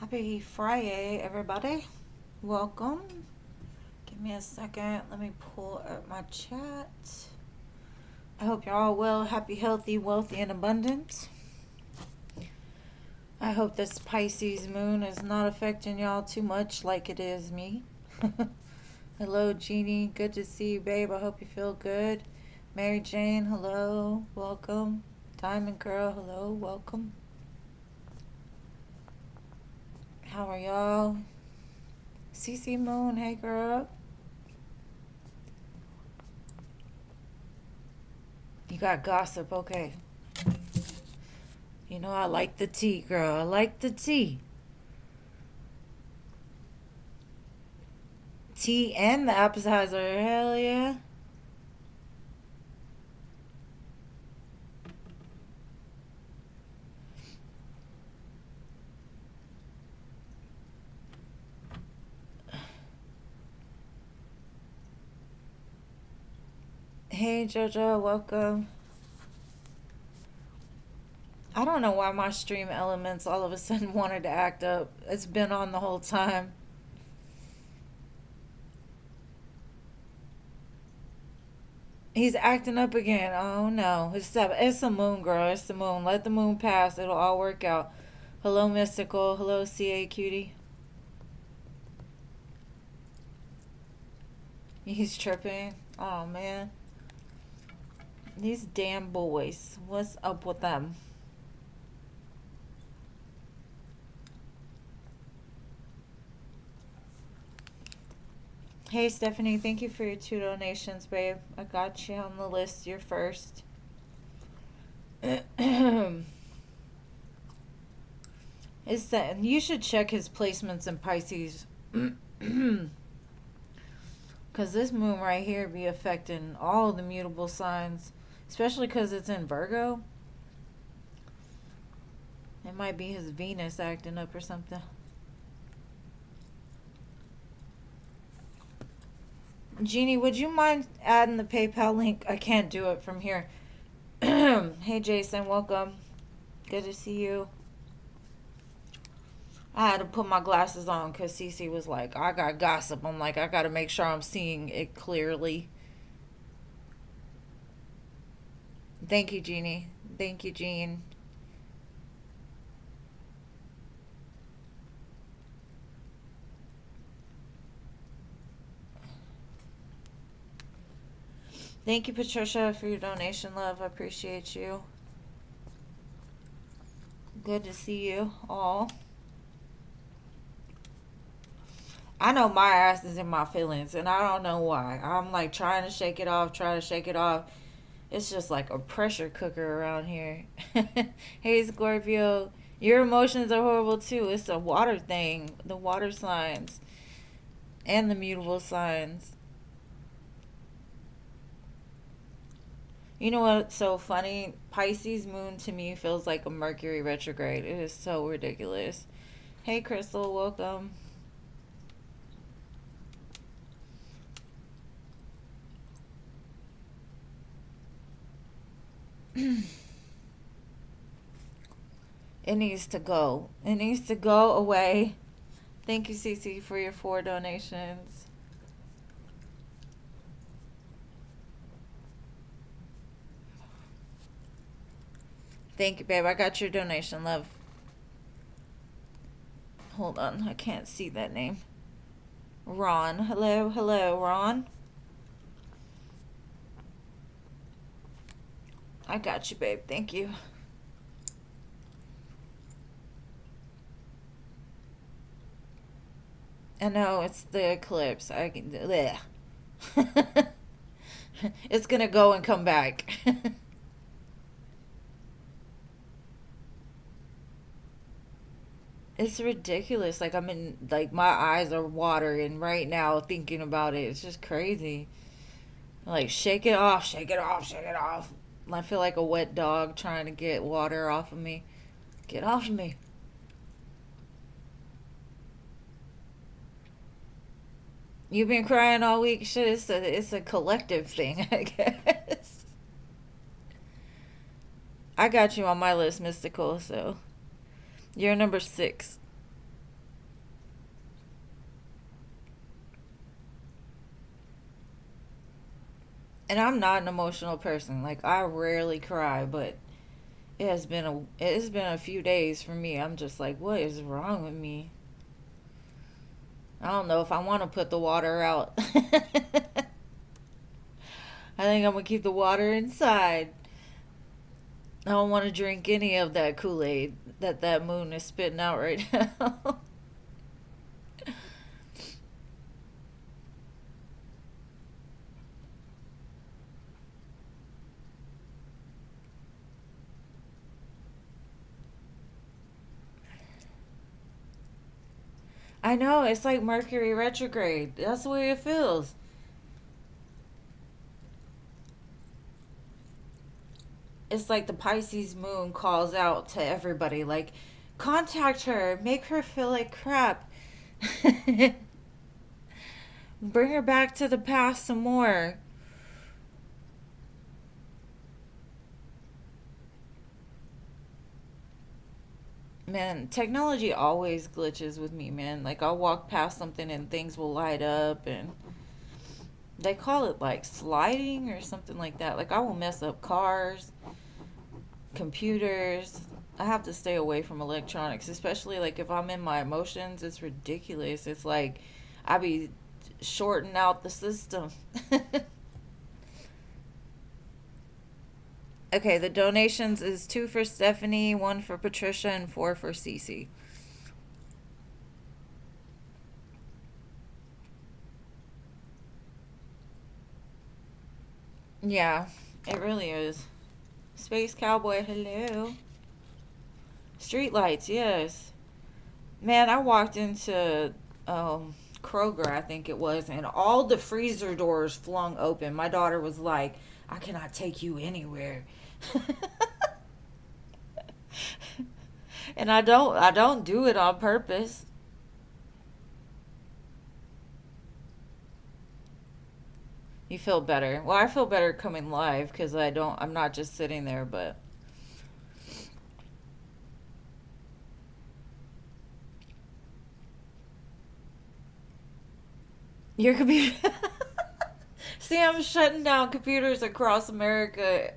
Happy Friday, everybody. Welcome. Give me a second. Let me pull up my chat. I hope you're all well, happy, healthy, wealthy, and abundant. I hope this Pisces moon is not affecting y'all too much like it is me. Hello, Jeannie. Good to see you, babe. I hope you feel good. Mary Jane, hello. Welcome. Diamond Girl, hello. Welcome. How are y'all? CC Moon, hey girl. You got gossip, okay. You know I like the tea, girl. I like the tea. Tea and the appetizer, hell yeah. Hey Jojo, welcome. I don't know why my stream elements all of a sudden wanted to act up. It's been on the whole time. He's acting up again. Oh no. It's the moon, girl. It's the moon. Let the moon pass. It'll all work out. Hello, Mystical. Hello, CA Cutie. He's tripping. Oh man. These damn boys. What's up with them? Hey Stephanie, thank you for your 2 donations, babe. I got you on the list. You're first. Is that you should check his placements in Pisces. Because this moon right here be affecting all the mutable signs. Especially because it's in Virgo. It might be his Venus acting up or something. Jeannie, would you mind adding the PayPal link? I can't do it from here. Hey Jason, welcome. Good to see you. I had to put my glasses on because Cece was like, I got gossip. I'm like, I got to make sure I'm seeing it clearly. Thank you, Jeannie. Thank you, Jean. Thank you, Patricia, for your donation, love. I appreciate you. Good to see you all. I know my ass is in my feelings, and I don't know why. I'm like trying to shake it off, It's just like a pressure cooker around here. Hey, Scorpio. Your emotions are horrible too. It's a water thing. The water signs. And the mutable signs. You know what's so funny? Pisces moon to me feels like a Mercury retrograde. It is so ridiculous. Hey, Crystal. Welcome. It needs to go. It needs to go away. Thank you, Cece, for your 4 donations. Thank you, babe. I got your donation, love. Hold on. I can't see that name. Ron. Hello, hello, Ron. I got you, babe. Thank you. I know, it's the eclipse. I can. It's gonna go and come back. It's ridiculous. Like I'm in. Like my eyes are watering right now thinking about it. It's just crazy. Like shake it off, shake it off, shake it off. I feel like a wet dog trying to get water off of me. Get off of me. You've been crying all week. Shit, it's a collective thing, I guess. I got you on my list, Mystical, so you're number 6. And I'm not an emotional person. Like, I rarely cry, but it's been a few days for me. I'm just like, what is wrong with me? I don't know if I want to put the water out. I think I'm gonna keep the water inside. I don't want to drink any of that Kool-Aid that moon is spitting out right now. I know, it's like Mercury retrograde. That's the way it feels. It's like the Pisces moon calls out to everybody, like, contact her, make her feel like crap. Bring her back to the past some more. Man, technology always glitches with me, man. Like, I'll walk past something and things will light up, and they call it like sliding or something like that. Like, I will mess up cars, computers. I have to stay away from electronics, especially like if I'm in my emotions. It's ridiculous. It's like I be shorting out the system. Okay, the donations is two for Stephanie, one for Patricia, and four for Cece. Yeah, it really is. Space Cowboy, hello. Street lights, yes. Man, I walked into Kroger, I think it was, and all the freezer doors flung open. My daughter was like, I cannot take you anywhere. And I don't do it on purpose. You feel better. Well, I feel better coming live because I'm not just sitting there, but your computer. See, I'm shutting down computers across America.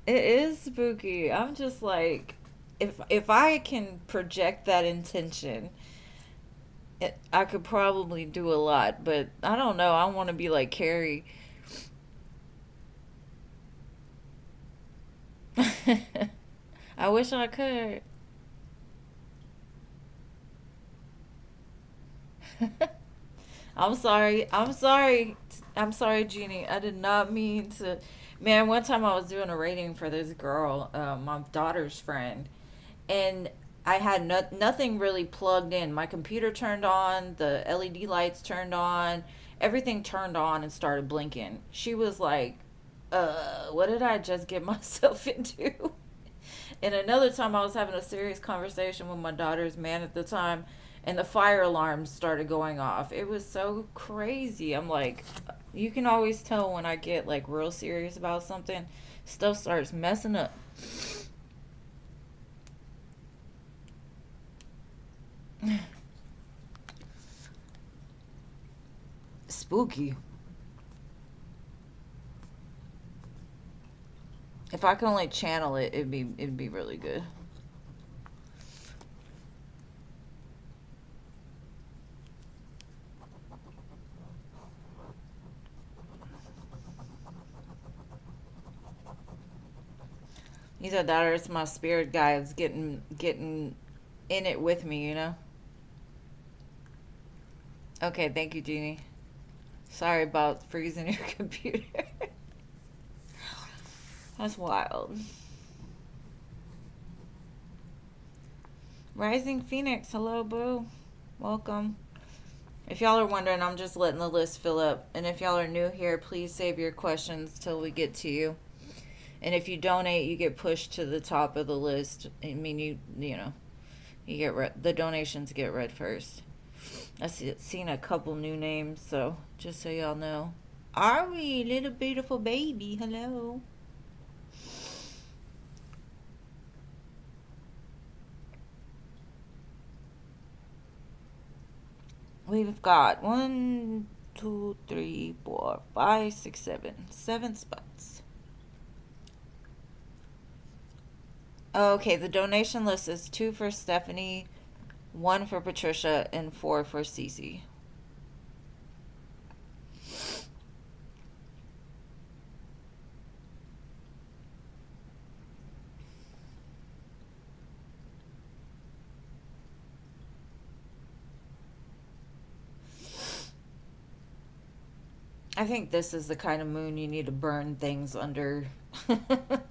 It is spooky. I'm just like, if I can project that intention, I could probably do a lot. But I don't know. I want to be like Carrie. I wish I could. I'm sorry. I'm sorry. I'm sorry, Jeannie. I did not mean to. Man, one time I was doing a rating for this girl, my daughter's friend, and I had nothing really plugged in. My computer turned on, the LED lights turned on, everything turned on and started blinking. She was like, what did I just get myself into? And another time I was having a serious conversation with my daughter's man at the time, and the fire alarms started going off. It was so crazy. I'm like, you can always tell when I get like real serious about something, stuff starts messing up. Spooky. If I could only channel it, it'd be really good. Either that or it's my spirit guides getting in it with me, you know? Okay, thank you, Jeannie. Sorry about freezing your computer. That's wild. Rising Phoenix, hello, boo. Welcome. If y'all are wondering, I'm just letting the list fill up. And if y'all are new here, please save your questions till we get to you. And if you donate, you get pushed to the top of the list. I mean, you know, you get the donations get read first. I've seen a couple new names, so just so y'all know. Are we, little beautiful baby? Hello. We've got 1, 2, 3, 4, 5, 6, 7. 7 spots. Okay, the donation list is 2 for Stephanie, 1 for Patricia, and 4 for Cece. I think this is the kind of moon you need to burn things under. I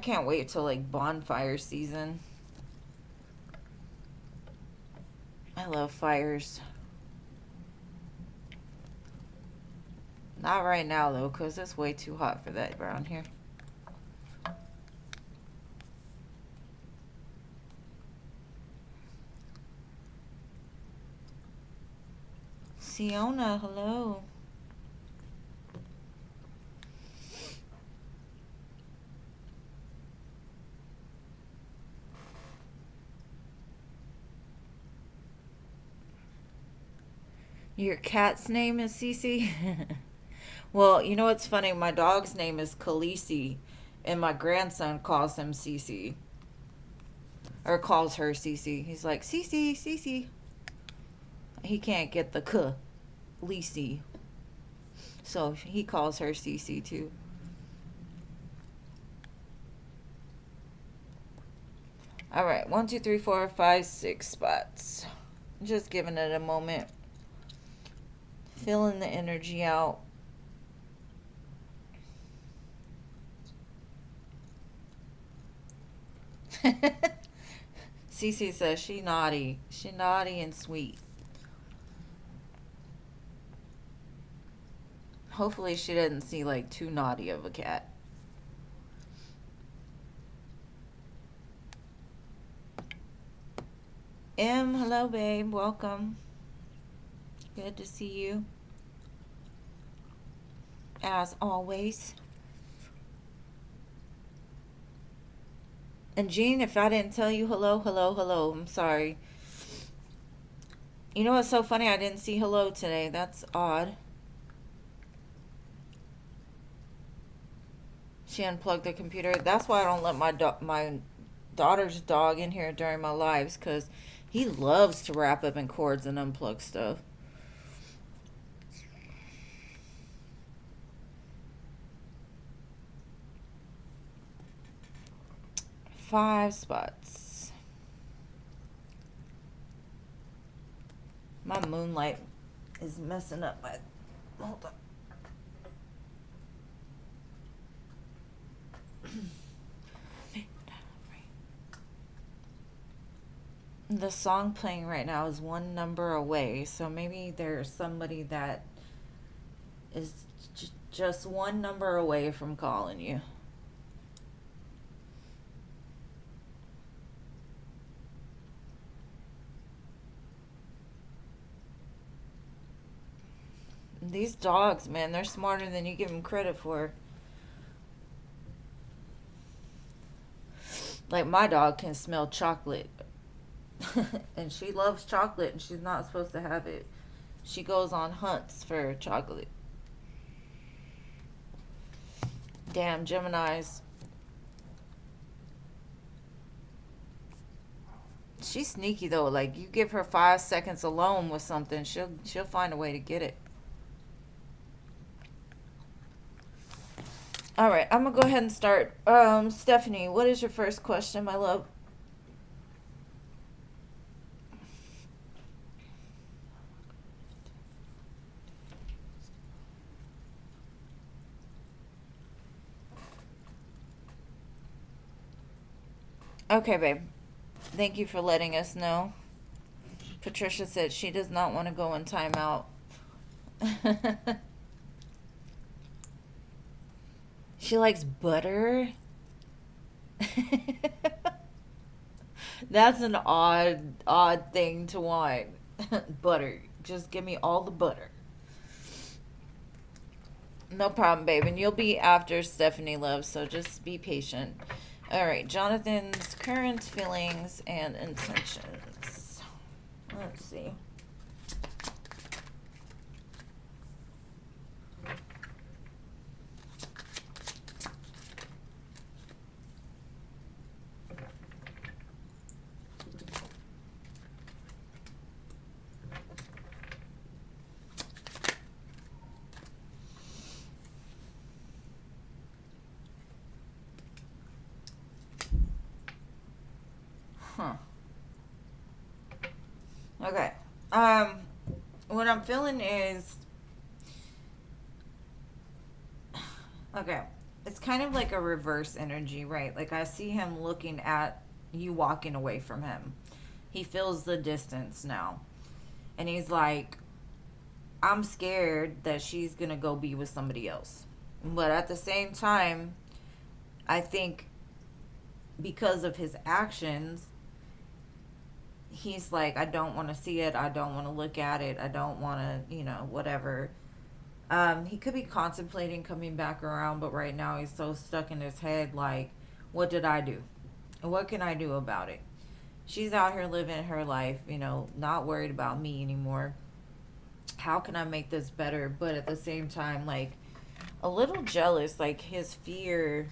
can't wait till like bonfire season. I love fires. Not right now though, because it's way too hot for that around here. Siona, hello. Your cat's name is Cece? Well, you know what's funny? My dog's name is Khaleesi, and my grandson calls him Cece. Or calls her Cece. He's like, Cece, Cece. He can't get the K, Lisi. So he calls her Cece too. All right, 1, 2, 3, 4, 5, 6 spots. Just giving it a moment. Filling the energy out. Cece says she naughty. She naughty and sweet. Hopefully she didn't see like too naughty of a cat. Hello babe, welcome. Good to see you. As always. And Jean, if I didn't tell you hello, hello, hello, I'm sorry. You know what's so funny? I didn't see hello today. That's odd. She unplugged the computer. That's why I don't let my daughter's dog in here during my lives, because he loves to wrap up in cords and unplug stuff. Five spots. My moonlight is messing up my... Hold up. The song playing right now is one number away, so maybe there's somebody that is just one number away from calling you. These dogs, man, they're smarter than you give them credit for. Like, my dog can smell chocolate. And she loves chocolate, and she's not supposed to have it. She goes on hunts for chocolate. Damn Geminis. She's sneaky though. Like, you give her 5 seconds alone with something, she'll find a way to get it. All right, I'm gonna go ahead and start. Stephanie, what is your first question, my love? Okay, babe. Thank you for letting us know. Patricia said she does not want to go in timeout. She likes butter. That's an odd thing to want. Butter. Just give me all the butter. No problem, babe. And you'll be after Stephanie Love, so just be patient. All right, Jonathan's current feelings and intentions. Let's see. Huh. Okay. What I'm feeling is, okay, it's kind of like a reverse energy, right? Like I see him looking at you walking away from him. He feels the distance now. And he's like, I'm scared that she's going to go be with somebody else. But at the same time, I think because of his actions, he's like, I don't want to see it. I don't want to look at it. I don't want to, whatever. He could be contemplating coming back around, but right now he's so stuck in his head, like, what did I do? What can I do about it? She's out here living her life, not worried about me anymore. How can I make this better? But at the same time, like, a little jealous, like his fear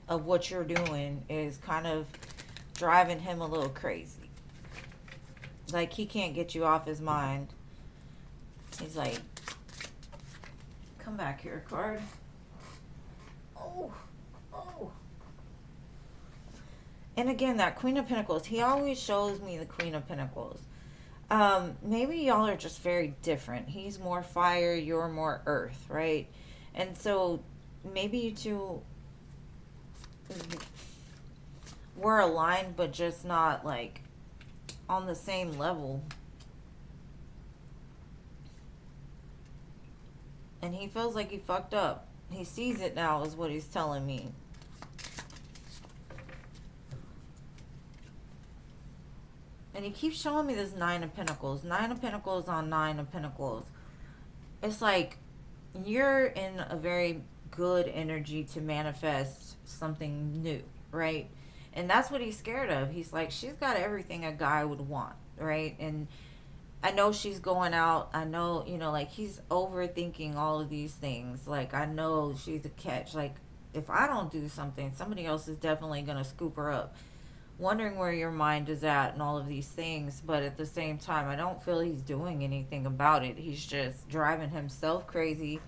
of what you're doing is kind of driving him a little crazy. Like, he can't get you off his mind. He's like, come back here, card. Oh. And again, that Queen of Pentacles, he always shows me the Queen of Pentacles. Maybe y'all are just very different. He's more fire, you're more earth, right? And so maybe you two were aligned, but just not like on the same level. And he feels like he fucked up. He sees it now, is what he's telling me. And he keeps showing me this Nine of Pentacles. Nine of Pentacles on Nine of Pentacles. It's like you're in a very good energy to manifest something new, right? And that's what he's scared of. He's like, she's got everything a guy would want, right? And I know she's going out. I know, like he's overthinking all of these things. Like, I know she's a catch. Like, if I don't do something, somebody else is definitely going to scoop her up. Wondering where your mind is at and all of these things. But at the same time, I don't feel he's doing anything about it. He's just driving himself crazy,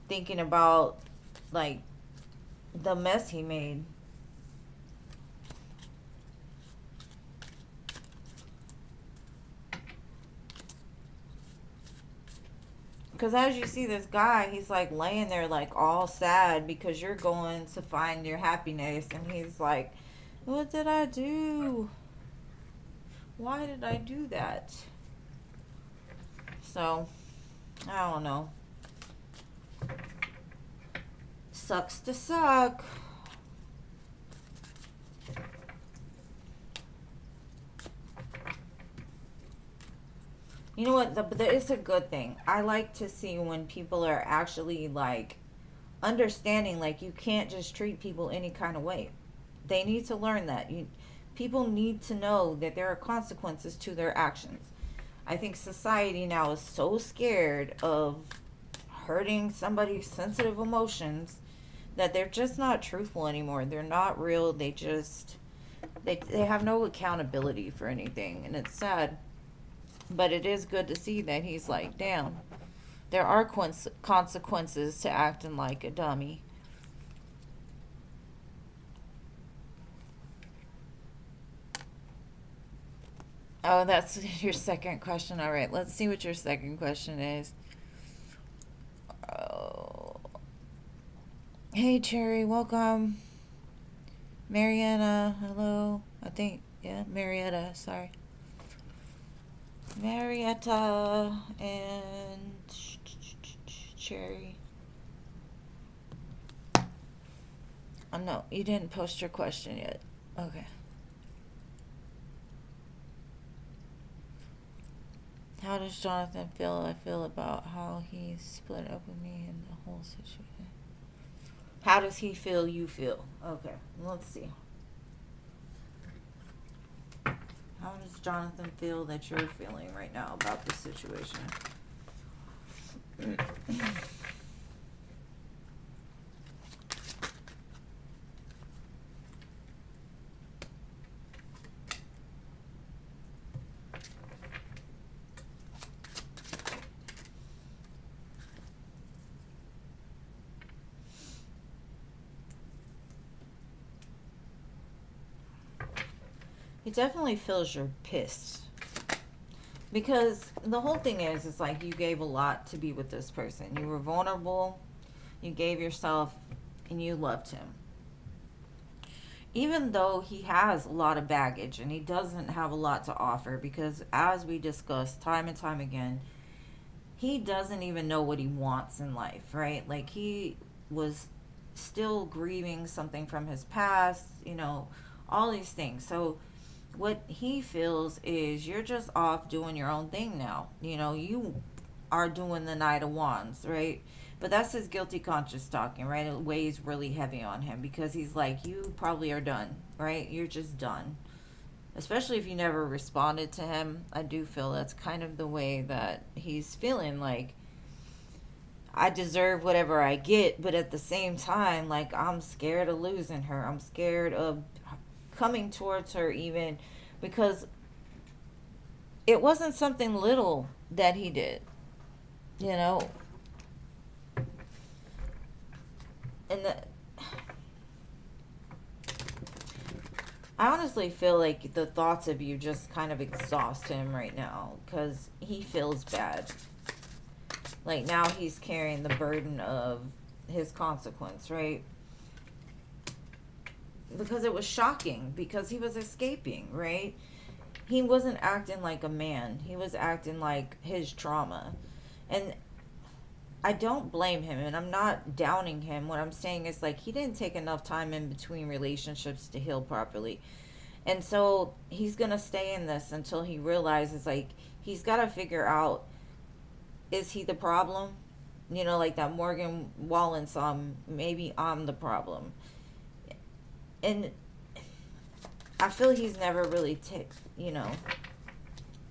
thinking about, like, the mess he made. Because as you see this guy, he's like laying there like all sad because you're going to find your happiness. And he's like, what did I do? Why did I do that? So, I don't know. Sucks to suck. You know what? It's a good thing. I like to see when people are actually like understanding, like you can't just treat people any kind of way. They need to learn that. People need to know that there are consequences to their actions. I think society now is so scared of hurting somebody's sensitive emotions that they're just not truthful anymore. They're not real. They have no accountability for anything, and it's sad. But it is good to see that he's like, damn, there are consequences to acting like a dummy. Oh, that's your second question. All right, let's see what your second question is. Oh. Hey, Cherry, welcome. Mariana, hello. I think, yeah, Marietta, sorry. Marietta and Cherry. Oh, no, you didn't post your question yet. Okay. How does Jonathan feel about how he split up with me and the whole situation? How does he feel you feel? Okay, let's see. How does Jonathan feel that you're feeling right now about this situation? He definitely feels you're pissed. Because the whole thing is, it's like you gave a lot to be with this person. You were vulnerable, you gave yourself, and you loved him. Even though he has a lot of baggage and he doesn't have a lot to offer, because as we discussed time and time again, he doesn't even know what he wants in life, right? Like, he was still grieving something from his past, all these things. So what he feels is you're just off doing your own thing now. You are doing the Knight of Wands, right? But that's his guilty conscience talking, right? It weighs really heavy on him because he's like, you probably are done, right? You're just done. Especially if you never responded to him. I do feel that's kind of the way that he's feeling, like, I deserve whatever I get, but at the same time, like, I'm scared of losing her. I'm scared of coming towards her, even because it wasn't something little that he did, and I honestly feel like the thoughts of you just kind of exhaust him right now because he feels bad. Like, now he's carrying the burden of his consequence, right? Because it was shocking, because he was escaping, right? He wasn't acting like a man. He was acting like his trauma. And I don't blame him, and I'm not downing him. What I'm saying is, like, he didn't take enough time in between relationships to heal properly. And so he's going to stay in this until he realizes, like, he's got to figure out, is he the problem? Like that Morgan Wallen song, maybe I'm the problem. And I feel he's never really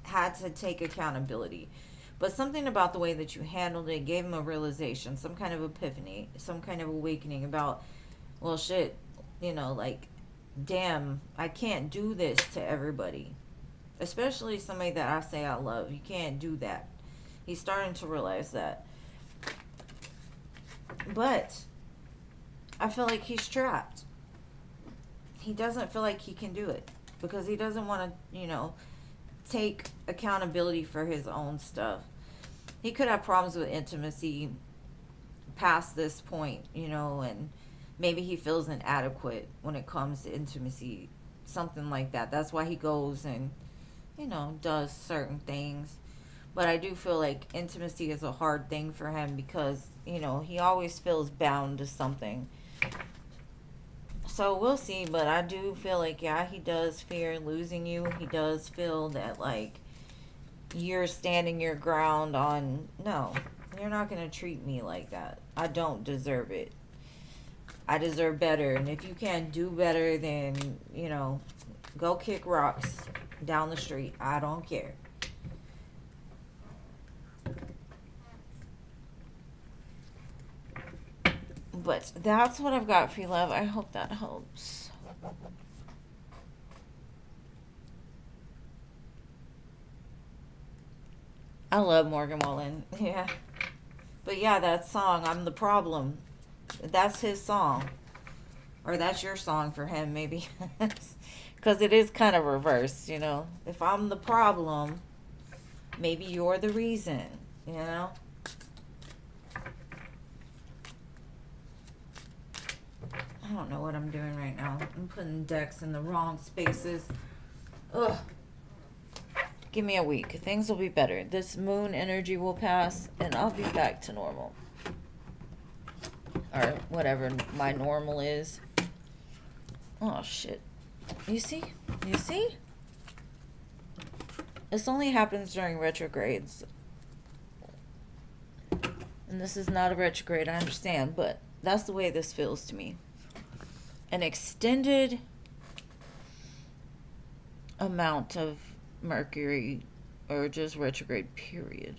had to take accountability. But something about the way that you handled it gave him a realization, some kind of epiphany, some kind of awakening about, well, shit, like, damn, I can't do this to everybody. Especially somebody that I say I love. You can't do that. He's starting to realize that. But I feel like he's trapped. He doesn't feel like he can do it because he doesn't want to, take accountability for his own stuff. He could have problems with intimacy past this point, and maybe he feels inadequate when it comes to intimacy, something like that. That's why he goes and, does certain things. But I do feel like intimacy is a hard thing for him because, he always feels bound to something. So we'll see, but I do feel like, yeah, he does fear losing you. He does feel that, like, you're standing your ground on, no, you're not going to treat me like that. I don't deserve it. I deserve better. And if you can't do better, then, go kick rocks down the street. I don't care. But that's what I've got for you, love. I hope that helps. I love Morgan Wallen. Yeah. But yeah, that song, I'm the Problem. That's his song. Or that's your song for him, maybe. Because it is kind of reversed, If I'm the problem, maybe you're the reason, I don't know what I'm doing right now. I'm putting decks in the wrong spaces. Ugh. Give me a week. Things will be better. This moon energy will pass, and I'll be back to normal. Or whatever my normal is. Oh, shit. You see? You see? This only happens during retrogrades. And this is not a retrograde, I understand, but that's the way this feels to me. An extended amount of Mercury, or just retrograde, period.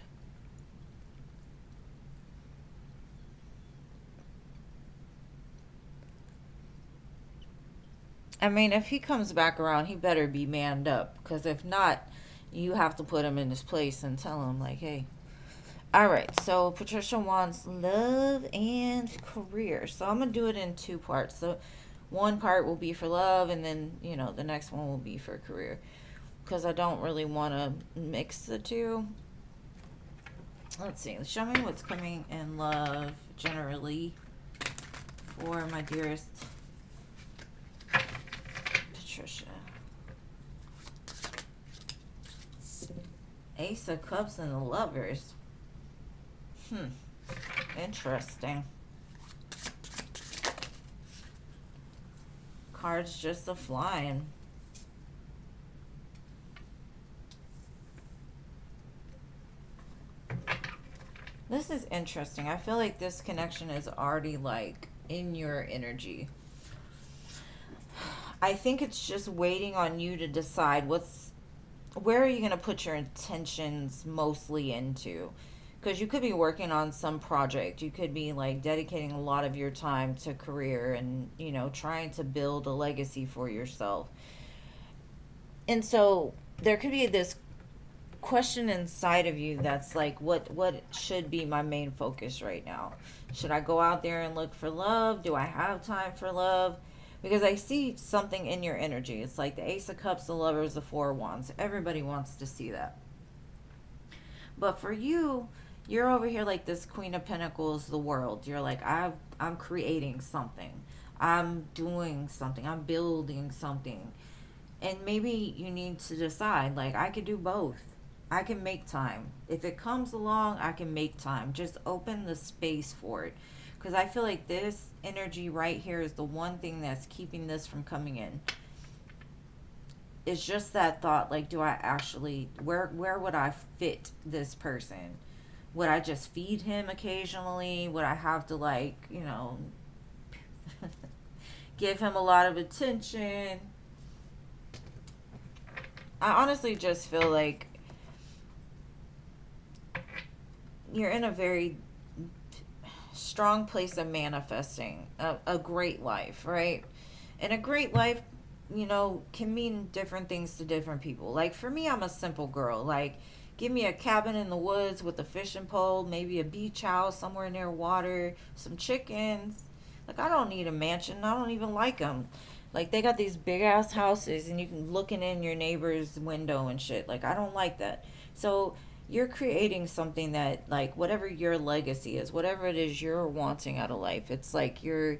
I mean, if he comes back around, he better be manned up. Because if not, you have to put him in his place and tell him, like, hey. Alright, so Patricia wants love and career. So I'm going to do it in two parts. So one part will be for love, and then, you know, the next one will be for career. Because I don't really want to mix the two. Let's see. Show me what's coming in love generally for my dearest Patricia. Ace of Cups and the Lovers. Interesting. Cards just a flying. This is interesting. I feel like this connection is already like in your energy. I think it's just waiting on you to decide where are you going to put your intentions mostly into. Because you could be working on some project. You could be like dedicating a lot of your time to career and, you know, trying to build a legacy for yourself. And so there could be this question inside of you that's like, what should be my main focus right now? Should I go out there and look for love? Do I have time for love? Because I see something in your energy. It's like the Ace of Cups, the Lovers, the Four of Wands. Everybody wants to see that. But for you, you're over here like this Queen of Pentacles, the World. You're like, I'm creating something. I'm doing something. I'm building something. And maybe you need to decide, like, I could do both. I can make time. If it comes along, I can make time. Just open the space for it. Because I feel like this energy right here is the one thing that's keeping this from coming in. It's just that thought, like, do I actually, where would I fit this person? Would I just feed him occasionally? Would I have to, like, you know, give him a lot of attention? I honestly just feel like you're in a very strong place of manifesting a great life, right? And a great life, you know, can mean different things to different people. Like, for me, I'm a simple girl. Like, give me a cabin in the woods with a fishing pole, maybe a beach house somewhere near water, some chickens. Like, I don't need a mansion. I don't even like them. Like, they got these big ass houses and you can looking in your neighbor's window and shit. Like, I don't like that. So you're creating something that, like, whatever your legacy is, whatever it is you're wanting out of life, it's like you're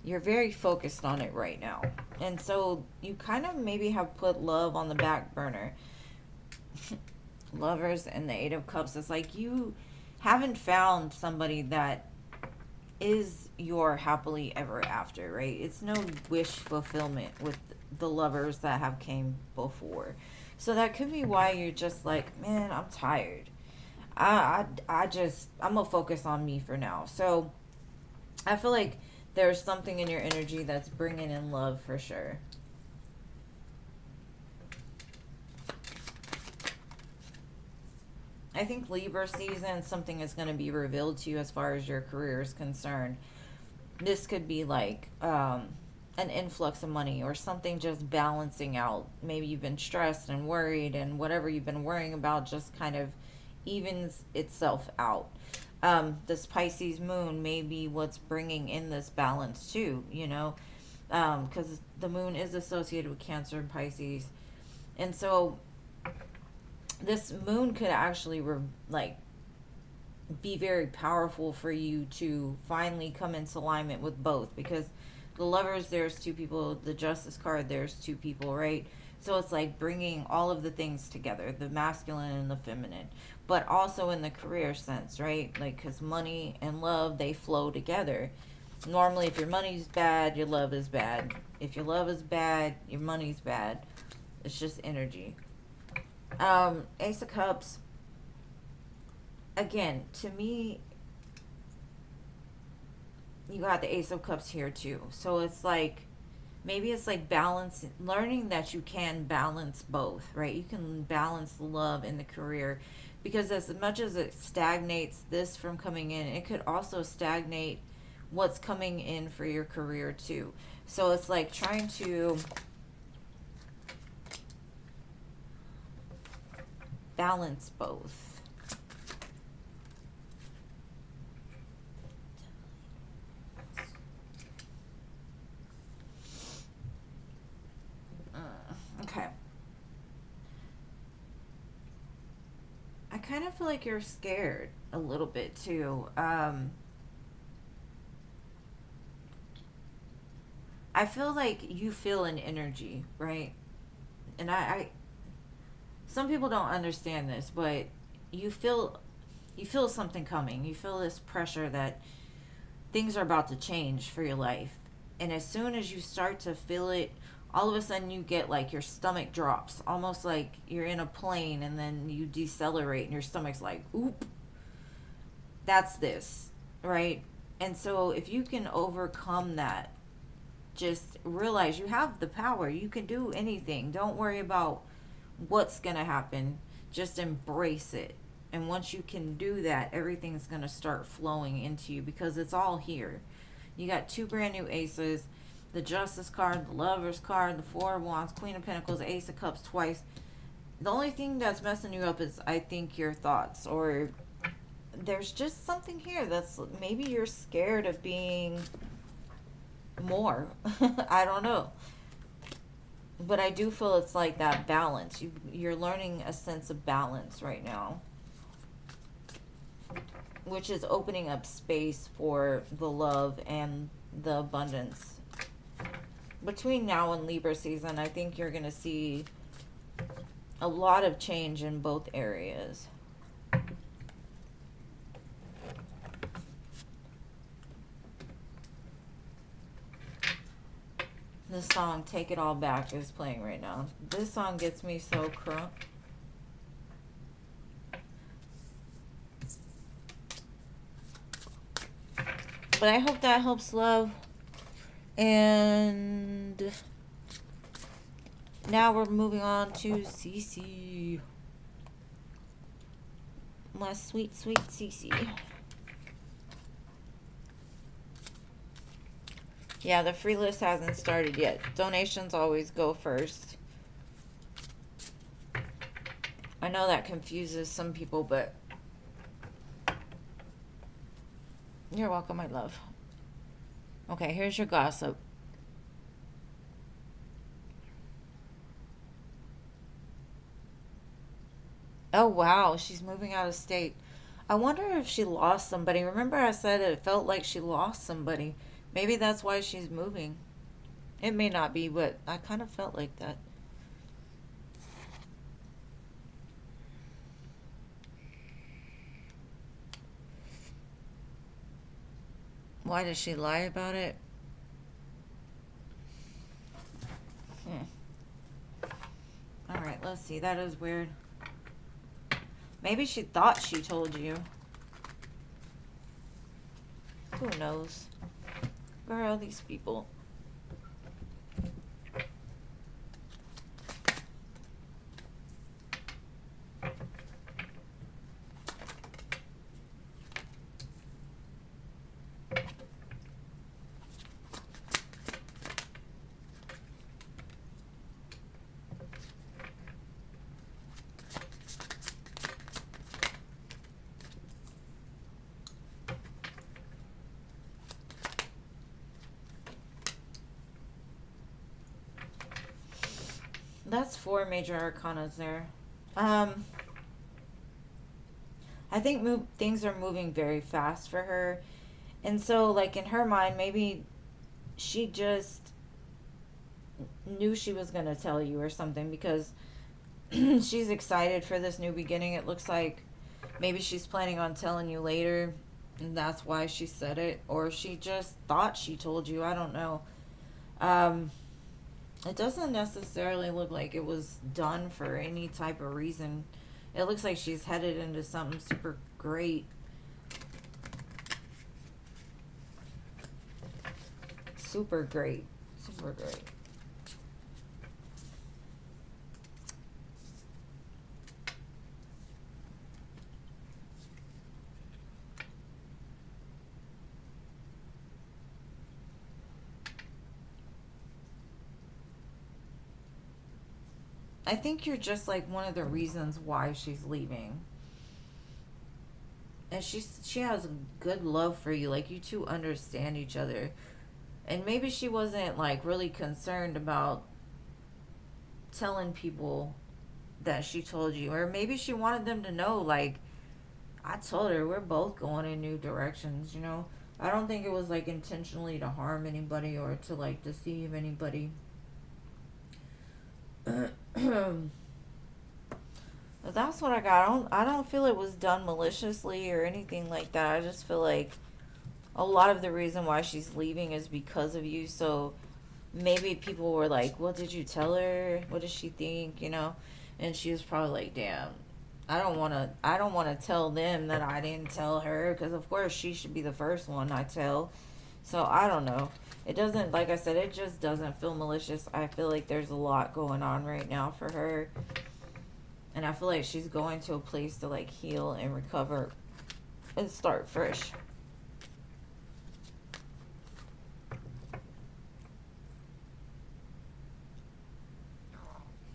very focused on it right now. And so you kind of maybe have put love on the back burner. Lovers and the Eight of Cups. It's like you haven't found somebody that is your happily ever after, right? It's no wish fulfillment with the lovers that have came before. So that could be why you're just like, man, I'm tired. I'm gonna focus on me for now. So I feel like there's something in your energy that's bringing in love for sure. I think Libra season, something is going to be revealed to you as far as your career is concerned. This could be like an influx of money or something just balancing out. Maybe you've been stressed and worried, and whatever you've been worrying about just kind of evens itself out. This Pisces moon may be what's bringing in this balance too, you know, because the moon is associated with Cancer and Pisces. And so this moon could actually be very powerful for you to finally come into alignment with both, because the Lovers, there's two people, the Justice card, there's two people, right? So it's like bringing all of the things together, the masculine and the feminine, but also in the career sense, right? Like, because money and love, they flow together. Normally, if your money's bad, your love is bad. If your love is bad, your money's bad. It's just energy. Ace of Cups, again, to me, you got the Ace of Cups here too. So it's like, maybe it's like balance, learning that you can balance both, right? You can balance the love and the career, because as much as it stagnates this from coming in, it could also stagnate what's coming in for your career too. So it's like trying to balance both. Okay. I kind of feel like you're scared a little bit too. I feel like you feel an energy, right? And some people don't understand this, but you feel you feel something coming. You feel this pressure that things are about to change for your life. And as soon as you start to feel it, all of a sudden you get like your stomach drops, almost like you're in a plane and then you decelerate and your stomach's like, oop, that's this, right? And so if you can overcome that, just realize you have the power. You can do anything. Don't worry about what's going to happen. Just embrace it. And once you can do that, everything's going to start flowing into you because it's all here. You got two brand new aces, the Justice card, the Lover's card, the Four of Wands, Queen of Pentacles, Ace of Cups twice. The only thing that's messing you up is, I think, your thoughts, or there's just something here that's maybe you're scared of being more. I don't know. But I do feel it's like that balance. You're learning a sense of balance right now, which is opening up space for the love and the abundance. Between now and Libra season, I think you're going to see a lot of change in both areas. This song, Take It All Back, is playing right now. This song gets me so crunk. But I hope that helps, love. And now we're moving on to Cece. My sweet, sweet Cece. Yeah, the free list hasn't started yet. Donations always go first. I know that confuses some people, but you're welcome, my love. Okay, here's your gossip. Oh, wow, she's moving out of state. I wonder if she lost somebody. Remember I said it felt like she lost somebody. Maybe that's why she's moving. It may not be, but I kind of felt like that. Why does she lie about it? Alright, let's see. That is weird. Maybe she thought she told you. Who knows? Girl, these people. That's 4 major arcanas there. I think things are moving very fast for her. And so, like, in her mind, maybe she just knew she was going to tell you or something, because she's excited for this new beginning. It looks like maybe she's planning on telling you later, and that's why she said it. Or she just thought she told you. I don't know. It doesn't necessarily look like it was done for any type of reason. It looks like she's headed into something super great. Super great. Super great. I think you're just like one of the reasons why she's leaving. And she has good love for you. Like, you two understand each other. And maybe she wasn't like really concerned about telling people that she told you, or maybe she wanted them to know, like, I told her we're both going in new directions, you know. I don't think it was like intentionally to harm anybody or to like deceive anybody. That's what I got. I don't feel it was done maliciously or anything like that. I just feel like a lot of the reason why she's leaving is because of you. So maybe people were like, "What did you tell her? What does she think?" You know, and she was probably like, "Damn, I don't want to tell them that I didn't tell her, because of course she should be the first one I tell." So I don't know. It doesn't, like I said, it just doesn't feel malicious. I feel like there's a lot going on right now for her. And I feel like she's going to a place to like heal and recover and start fresh.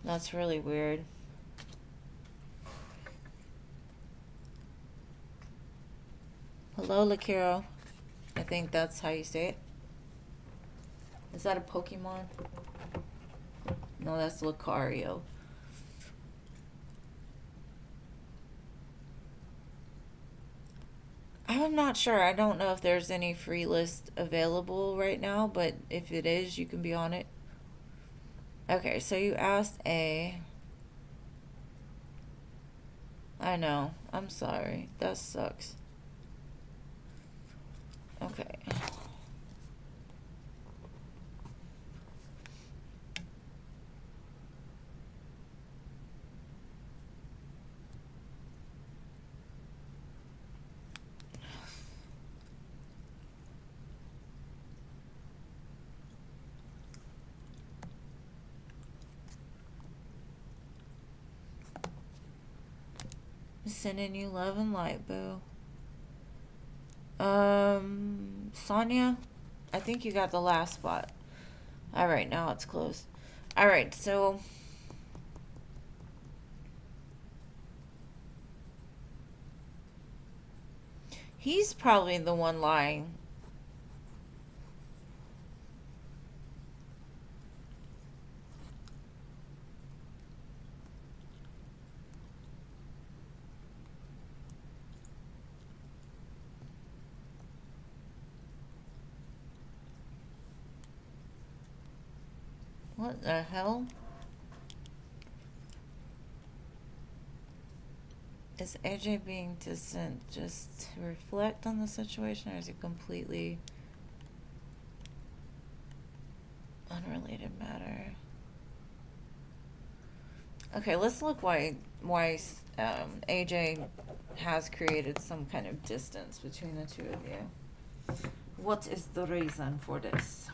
That's really weird. Hello, Lakiro. I think that's how you say it. Is that a Pokemon? No, that's Lucario. I'm not sure. I don't know if there's any free list available right now, but if it is, you can be on it. Okay, so you asked A. I know. I'm sorry. That sucks. Okay. Sending you love and light, boo. Sonia, I think you got the last spot. Alright, now it's closed. Alright, so he's probably the one lying. What the hell? Is AJ being distant just to reflect on the situation, or is it completely unrelated matter? Okay, let's look why AJ has created some kind of distance between the two of you. What is the reason for this?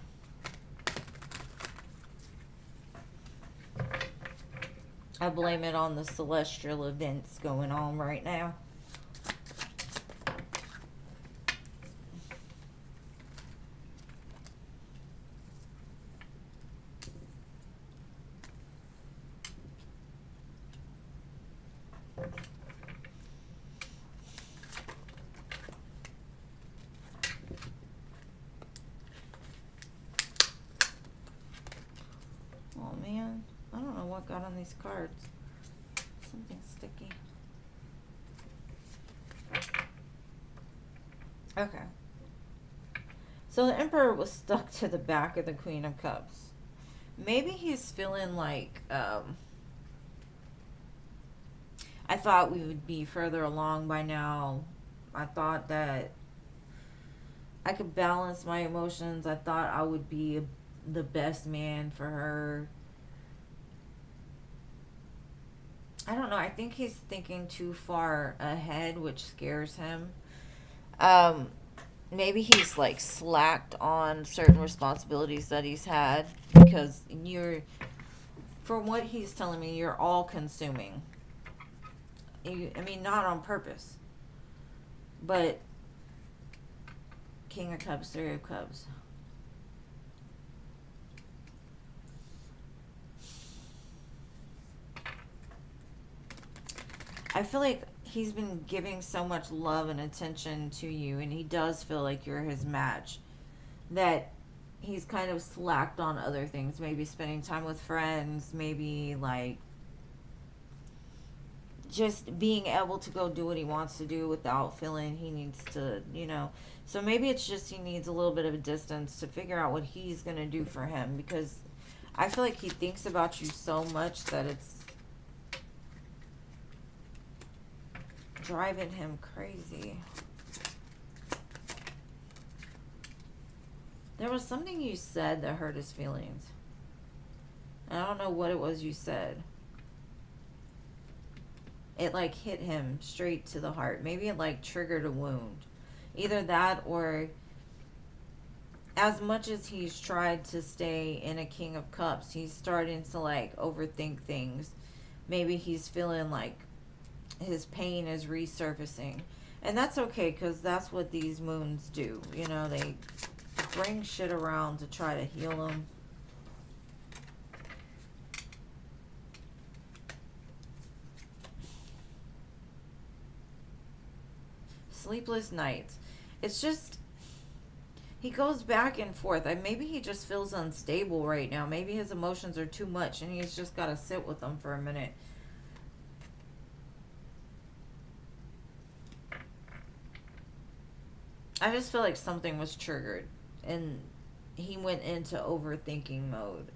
I blame it on the celestial events going on right now. Oh man, I don't know what got on these cards. Something sticky. Okay. So the Emperor was stuck to the back of the Queen of Cups. Maybe he's feeling like, I thought we would be further along by now. I thought that I could balance my emotions. I thought I would be the best man for her. I don't know. I think he's thinking too far ahead, which scares him. Um, Maybe he's like slacked on certain responsibilities that he's had because from what he's telling me, you're all consuming. I mean, not on purpose, but King of Cups, Three of Cups. I feel like he's been giving so much love and attention to you, and he does feel like you're his match, that he's kind of slacked on other things. Maybe spending time with friends, maybe like just being able to go do what he wants to do without feeling he needs to, So maybe it's just he needs a little bit of a distance to figure out what he's going to do for him, because I feel like he thinks about you so much that it's driving him crazy. There was something you said that hurt his feelings. I don't know what it was you said. It like hit him straight to the heart. Maybe it like triggered a wound. Either that, or as much as he's tried to stay in a King of Cups, he's starting to like overthink things. Maybe he's feeling like his pain is resurfacing. And that's okay, because that's what these moons do. They bring shit around to try to heal them. Sleepless nights. It's just, he goes back and forth. Maybe he just feels unstable right now. Maybe his emotions are too much and he's just got to sit with them for a minute. I just feel like something was triggered and he went into overthinking mode.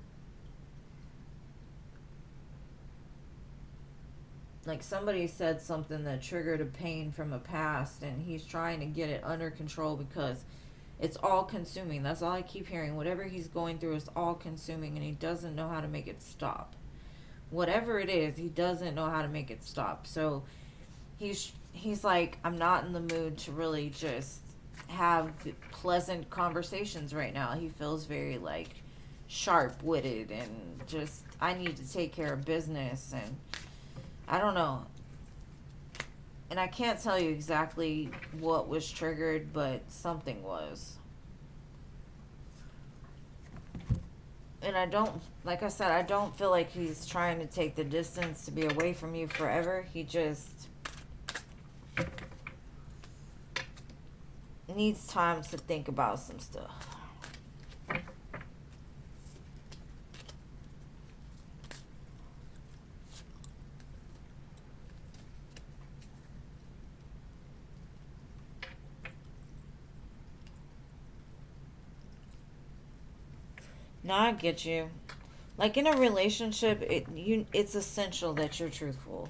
Like somebody said something that triggered a pain from a past and he's trying to get it under control because it's all consuming. That's all I keep hearing. Whatever he's going through is all consuming and he doesn't know how to make it stop. Whatever it is, he doesn't know how to make it stop. So he's like, I'm not in the mood to really just have pleasant conversations right now. He feels very like sharp-witted and just, I need to take care of business, and I don't know. And I can't tell you exactly what was triggered, but something was. And I don't, like I said, I don't feel like he's trying to take the distance to be away from you forever. He just needs time to think about some stuff. No, I get you. Like in a relationship, it's essential that you're truthful.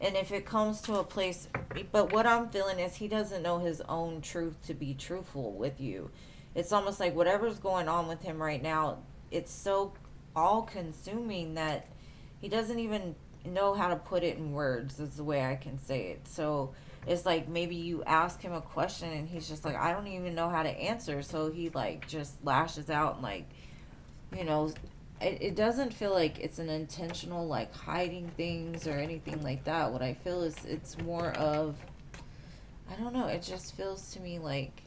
And if it comes to a place, but what I'm feeling is he doesn't know his own truth to be truthful with you. It's almost like whatever's going on with him right now, it's so all consuming that he doesn't even know how to put it in words, is the way I can say it. So it's like maybe you ask him a question and he's just like, I don't even know how to answer. So he like just lashes out and like, you know, it doesn't feel like it's an intentional like hiding things or anything like that. What I feel is it's more of, I don't know, it just feels to me like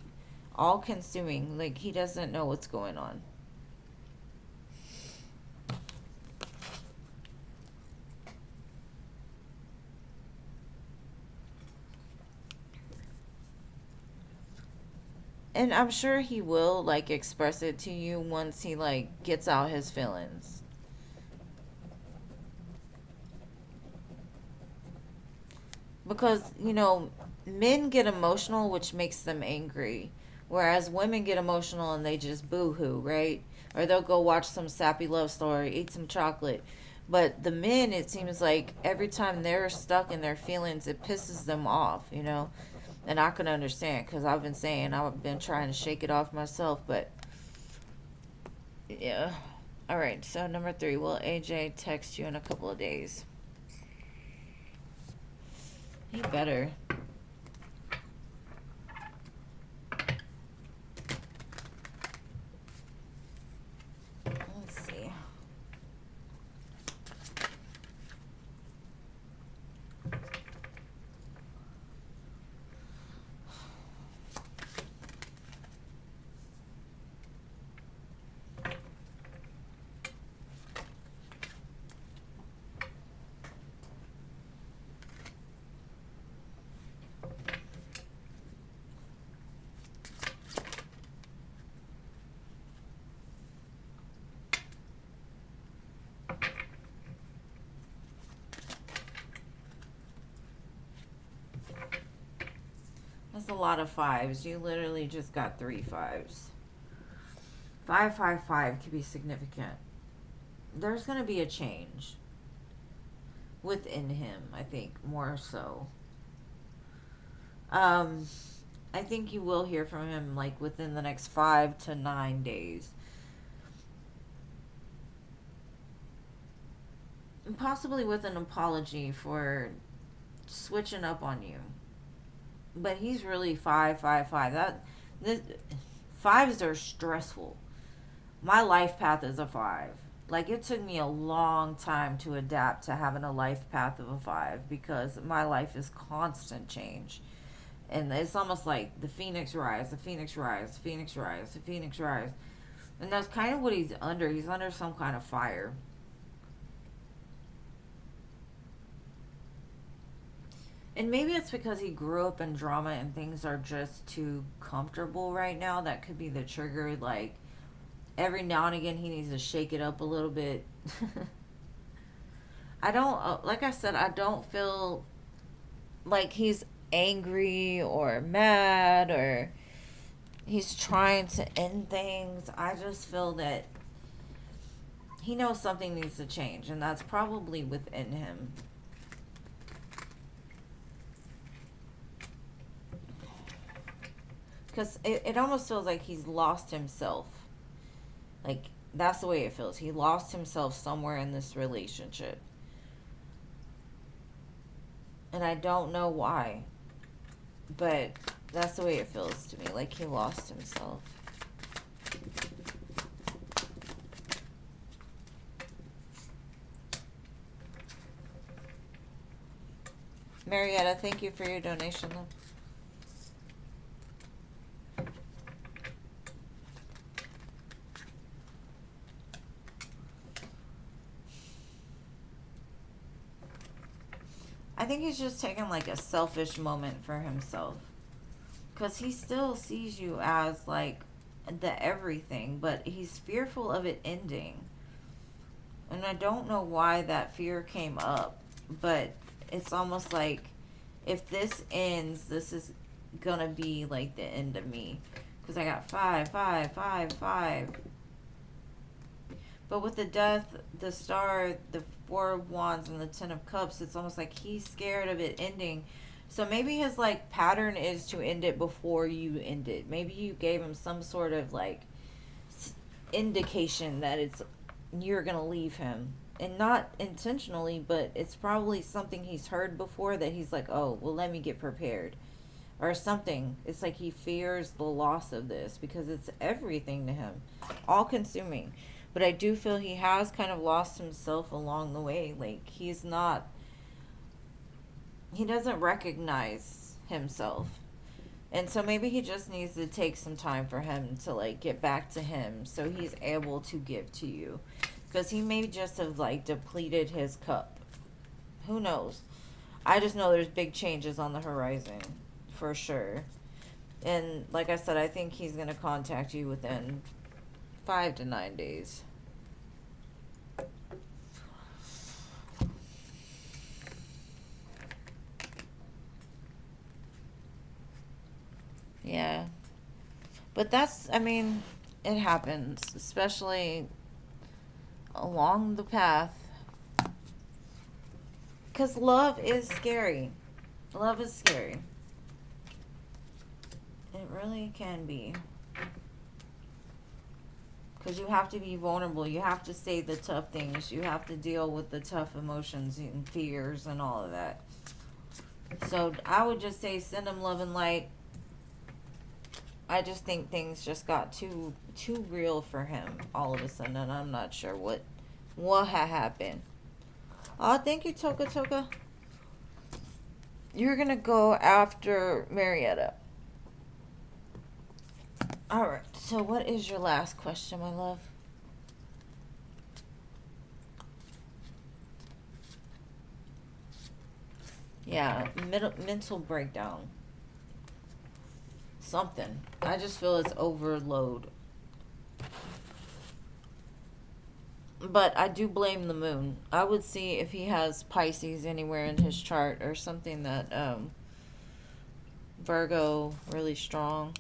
all consuming, like he doesn't know what's going on. And I'm sure he will like express it to you once he like gets out his feelings. Because, men get emotional, which makes them angry. Whereas women get emotional and they just boo-hoo, right? Or they'll go watch some sappy love story, eat some chocolate. But the men, it seems like every time they're stuck in their feelings, it pisses them off. And I can understand, because I've been trying to shake it off myself, but Yeah. All right. So number 3, will AJ text you in a couple of days? He better. Let's see. That's a lot of 5s. You literally just got 3 5s. 555 could be significant. There's going to be a change within him, I think, more so. I think you will hear from him like within the next 5 to 9 days. And possibly with an apology for switching up on you. But he's really 555. This 5s are stressful. My life path is a 5. Like, it took me a long time to adapt to having a life path of a 5 because my life is constant change. And it's almost like the phoenix rise, the phoenix rise, the phoenix rise, the phoenix rise. And that's kind of what he's under. He's under some kind of fire. And maybe it's because he grew up in drama and things are just too comfortable right now. That could be the trigger. Like, every now and again, he needs to shake it up a little bit. I don't, like I said, I don't feel like he's angry or mad or he's trying to end things. I just feel that he knows something needs to change, and that's probably within him. Because it almost feels like he's lost himself. Like, that's the way it feels. He lost himself somewhere in this relationship. And I don't know why. But that's the way it feels to me. Like he lost himself. Marietta, thank you for your donation, love. I think he's just taking like a selfish moment for himself. Because he still sees you as like the everything, but he's fearful of it ending. And I don't know why that fear came up, but it's almost like if this ends, this is gonna be like the end of me. Because I got 5, 5, 5, 5. But with the death, the star, the 4 of wands, and the 10 of cups, it's almost like he's scared of it ending. So maybe his like pattern is to end it before you end it. Maybe you gave him some sort of like indication that you're gonna leave him, and not intentionally, but it's probably something he's heard before that he's like, oh, well, let me get prepared, or something. It's like he fears the loss of this because it's everything to him, all consuming. But I do feel he has kind of lost himself along the way. Like, he doesn't recognize himself. And so maybe he just needs to take some time for him to, like, get back to him so he's able to give to you. Because he may just have, like, depleted his cup. Who knows? I just know there's big changes on the horizon. For sure. And, like I said, I think he's going to contact you within 5 to 9 days. Yeah. But that's, I mean, it happens, especially along the path. Because love is scary. Love is scary. It really can be. Because you have to be vulnerable. You have to say the tough things. You have to deal with the tough emotions and fears and all of that. So I would just say send him love and light. I just think things just got too real for him all of a sudden, and I'm not sure what had happened. Oh, thank you, Toka. You're gonna go after Marietta. Alright, so what is your last question, my love? Yeah, mental breakdown. Something. I just feel it's overload. But I do blame the moon. I would see if he has Pisces anywhere in his chart or something that Virgo really strong.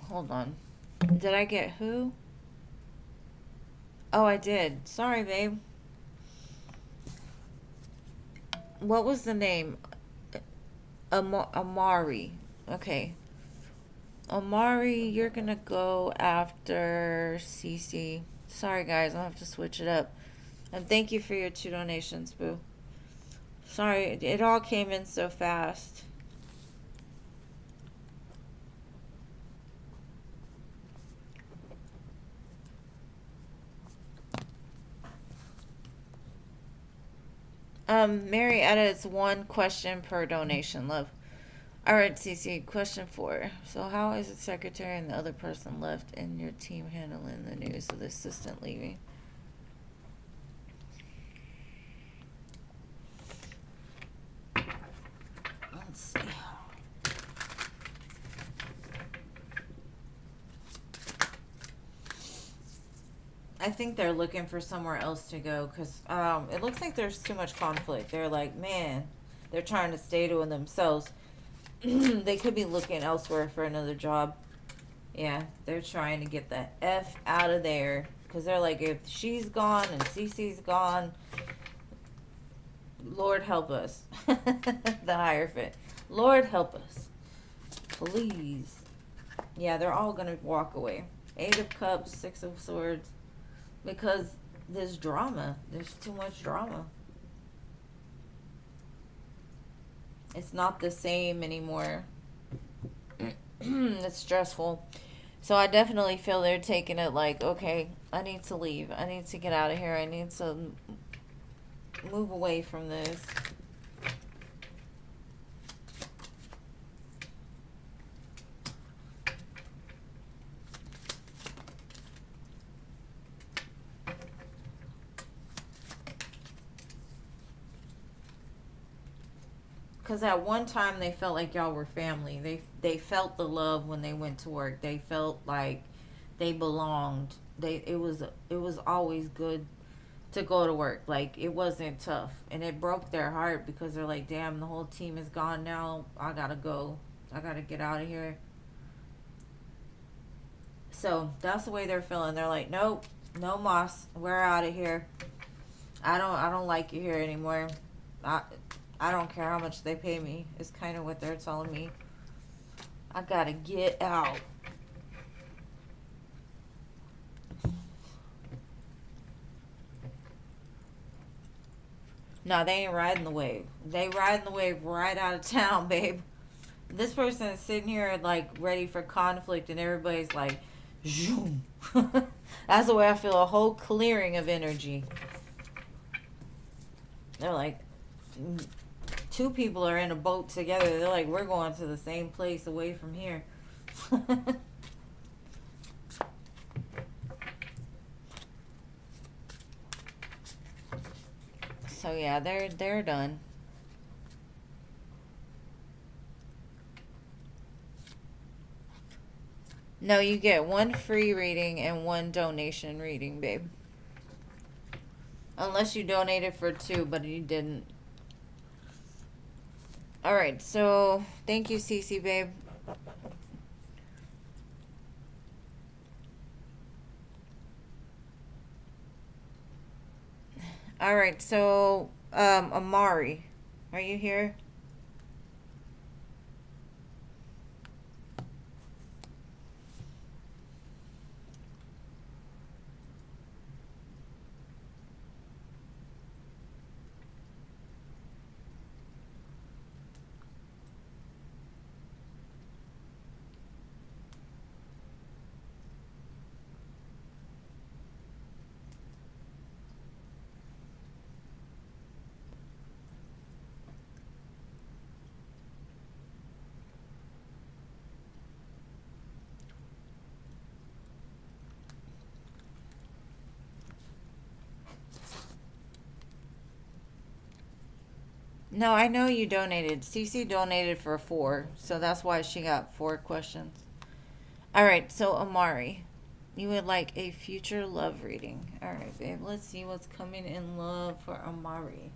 Hold on. Did I get who? Oh, I did. Sorry, babe. What was the name? Amari. Okay. Amari, you're gonna go after Cece. Sorry, guys. I'll have to switch it up. And thank you for your 2 donations, boo. Sorry, it all came in so fast. Marietta, it's 1 question per donation, love. Alright, Cece, question 4. So how is the secretary and the other person left in your team handling the news of the assistant leaving? Let's see. I think they're looking for somewhere else to go because it looks like there's too much conflict. They're like, man, they're trying to stay to themselves. They could be looking elsewhere for another job. Yeah, they're trying to get the F out of there because they're like, if she's gone and Cece's gone, Lord help us. The Hierophant. Lord help us. Please. Yeah, they're all going to walk away. 8 of Cups, 6 of Swords. Because there's drama. There's too much drama. It's not the same anymore. It's stressful. So I definitely feel they're taking it like, okay, I need to leave. I need to get out of here. I need to move away from this. Because at one time they felt like y'all were family. They felt the love when they went to work. They felt like they belonged. It was always good to go to work. Like, it wasn't tough. And it broke their heart because they're like, damn, the whole team is gone now. I gotta go. I gotta get out of here. So that's the way they're feeling. They're like, nope, no moss. We're out of here. I don't like you here anymore. I don't care how much they pay me. It's kind of what they're telling me. I gotta get out. No, they ain't riding the wave. They riding the wave right out of town, babe. This person is sitting here like ready for conflict and everybody's like, zoom. That's the way I feel, a whole clearing of energy. They're like, 2 people are in a boat together. They're like, we're going to the same place away from here. So yeah, they're done. No, you get 1 free reading and 1 donation reading, babe. Unless you donated for 2, but you didn't. Alright, so thank you, Cece, babe. Alright, so Amari, are you here? No, I know you donated. Cece donated for four, so that's why she got four questions. All right, so Amari, you would like a future love reading. All right, babe, let's see what's coming in love for Amari.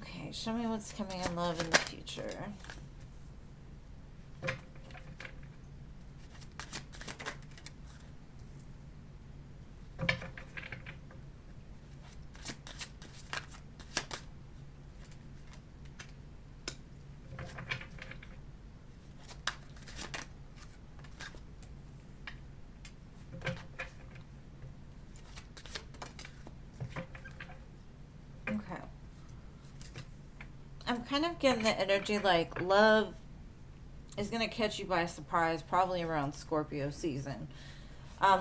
Okay, show me what's coming in love in the future. Okay. I'm kind of getting the energy like love is going to catch you by surprise, probably around Scorpio season.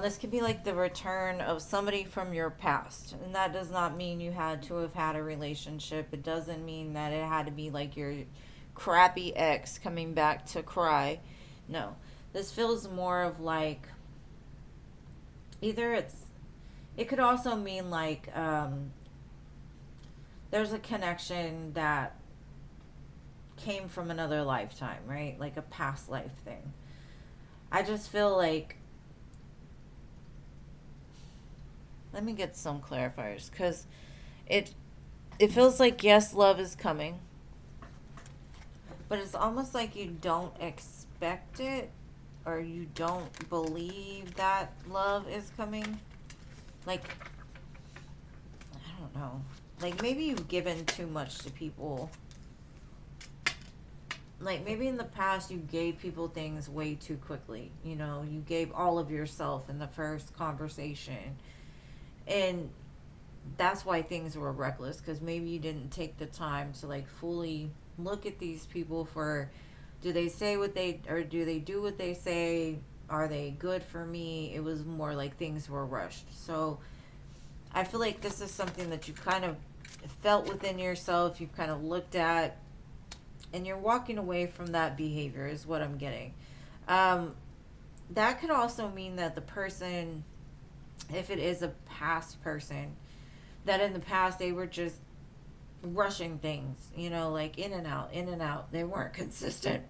This could be like the return of somebody from your past. And that does not mean you had to have had a relationship. It doesn't mean that it had to be like your crappy ex coming back to cry. No. This feels more of like either it could also mean like there's a connection that came from another lifetime, right? Like a past life thing. I just feel like let me get some clarifiers because it it feels like yes, love is coming, but it's almost like you don't expect it or you don't believe that love is coming. Like I don't know. Like maybe you've given too much to people. Like maybe in the past you gave people things way too quickly. You know, you gave all of yourself in the first conversation. And that's why things were reckless because maybe you didn't take the time to like fully look at these people for do they say what they or do they do what they say, are they good for me. It was more like things were rushed. So I feel like this is something that you kind of felt within yourself, you've kind of looked at, and you're walking away from that behavior is what I'm getting. um, that could also mean that the person, if it is a past person, that in the past they were just rushing things, you know, like in and out, in and out. They weren't consistent.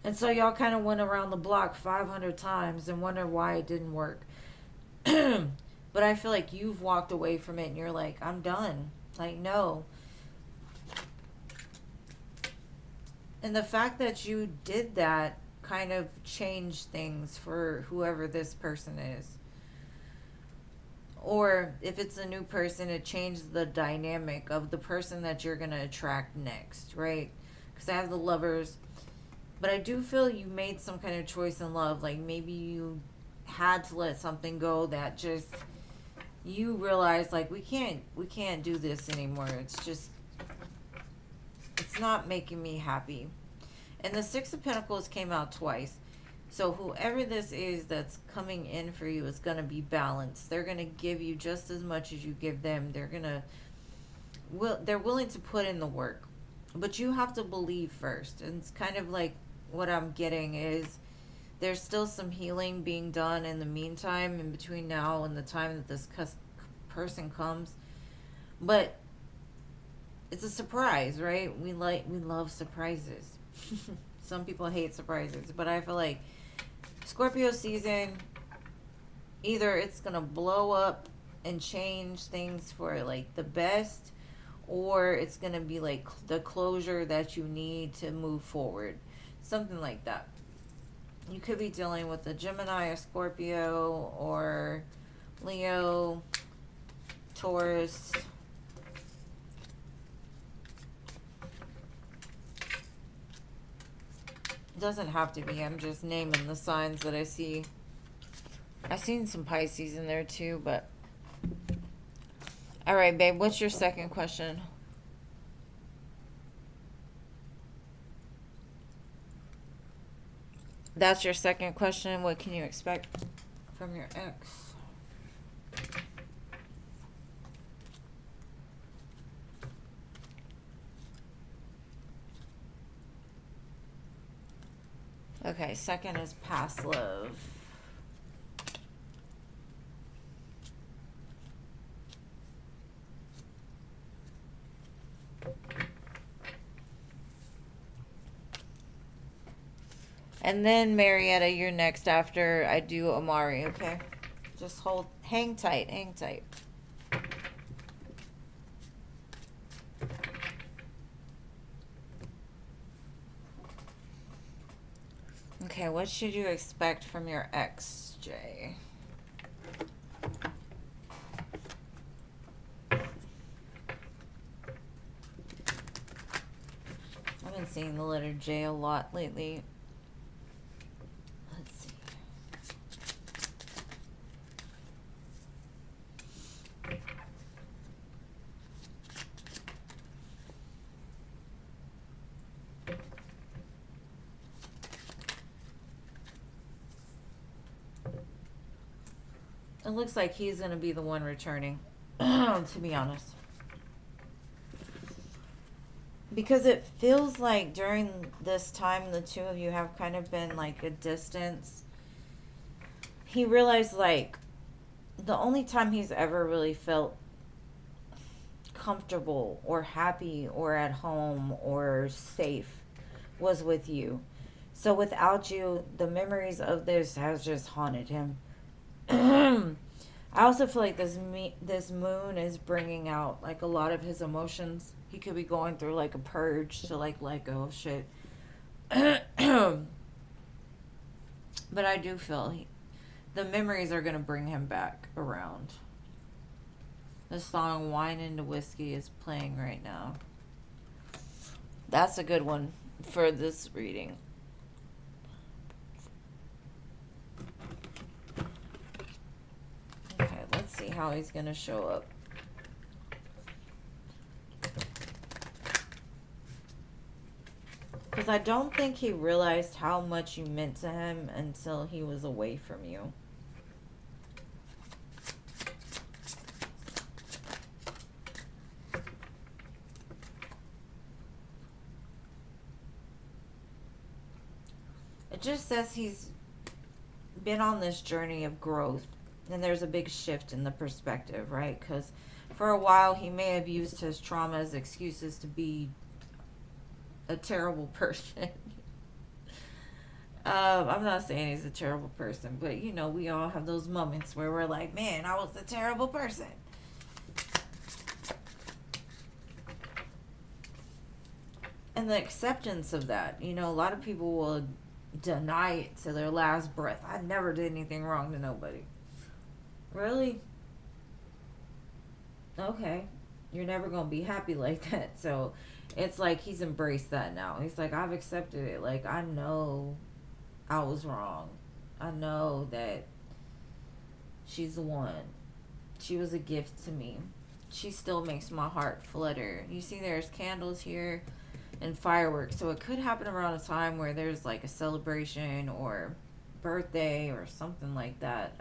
And so y'all kind of went around the block 500 times and wonder why it didn't work. But I feel like you've walked away from it and you're like, I'm done. Like, no. And the fact that you did that kind of changed things for whoever this person is. Or if it's a new person, it changed the dynamic of the person that you're going to attract next, right? Because I have the lovers. But I do feel you made some kind of choice in love. Like maybe you had to let something go that just you realize like we can't do this anymore. It's not making me happy. And the Six of Pentacles came out twice. So whoever this is that's coming in for you is going to be balanced. They're going to give you just as much as you give them. They're willing to put in the work. But you have to believe first. And it's kind of like what I'm getting is there's still some healing being done in the meantime, in between now and the time that this person comes. But it's a surprise, right? We love surprises. Some people hate surprises, but I feel like Scorpio season, either it's going to blow up and change things for like the best, or it's going to be like the closure that you need to move forward. Something like that. You could be dealing with a Gemini, a Scorpio, or Leo, Taurus. Doesn't have to be. I'm just naming the signs that I see. I've seen some Pisces in there too, but... All right, babe, what's your second question? That's your second question. What can you expect from your ex? Okay, second is past love. And then, Marietta, you're next after I do Amari, okay? Just hang tight, hang tight. Okay, what should you expect from your ex, Jay? I've been seeing the letter J a lot lately. Let's see. It looks like he's going to be the one returning, to be honest. Because it feels like during this time, the two of you have kind of been like a distance. He realized like the only time he's ever really felt comfortable or happy or at home or safe was with you. So without you, the memories of this has just haunted him. I also feel like this moon is bringing out like a lot of his emotions. He could be going through like a purge to like let go of shit. But I do feel the memories are going to bring him back around. The song Wine into Whiskey is playing right now. That's a good one for this reading. Okay, let's see how he's going to show up. Because I don't think he realized how much you meant to him until he was away from you. It just says he's been on this journey of growth. And there's a big shift in the perspective, right? Because for a while he may have used his trauma as excuses to be a terrible person. I'm not saying he's a terrible person, but you know, we all have those moments where we're like, man, I was a terrible person. And the acceptance of that, you know, a lot of people will deny it to their last breath. I never did anything wrong to nobody. Really? Okay. You're never going to be happy like that. So it's like he's embraced that now. He's like, I've accepted it. Like, I know I was wrong. I know that she's the one. She was a gift to me. She still makes my heart flutter. You see there's candles here and fireworks. So it could happen around a time where there's like a celebration or birthday or something like that.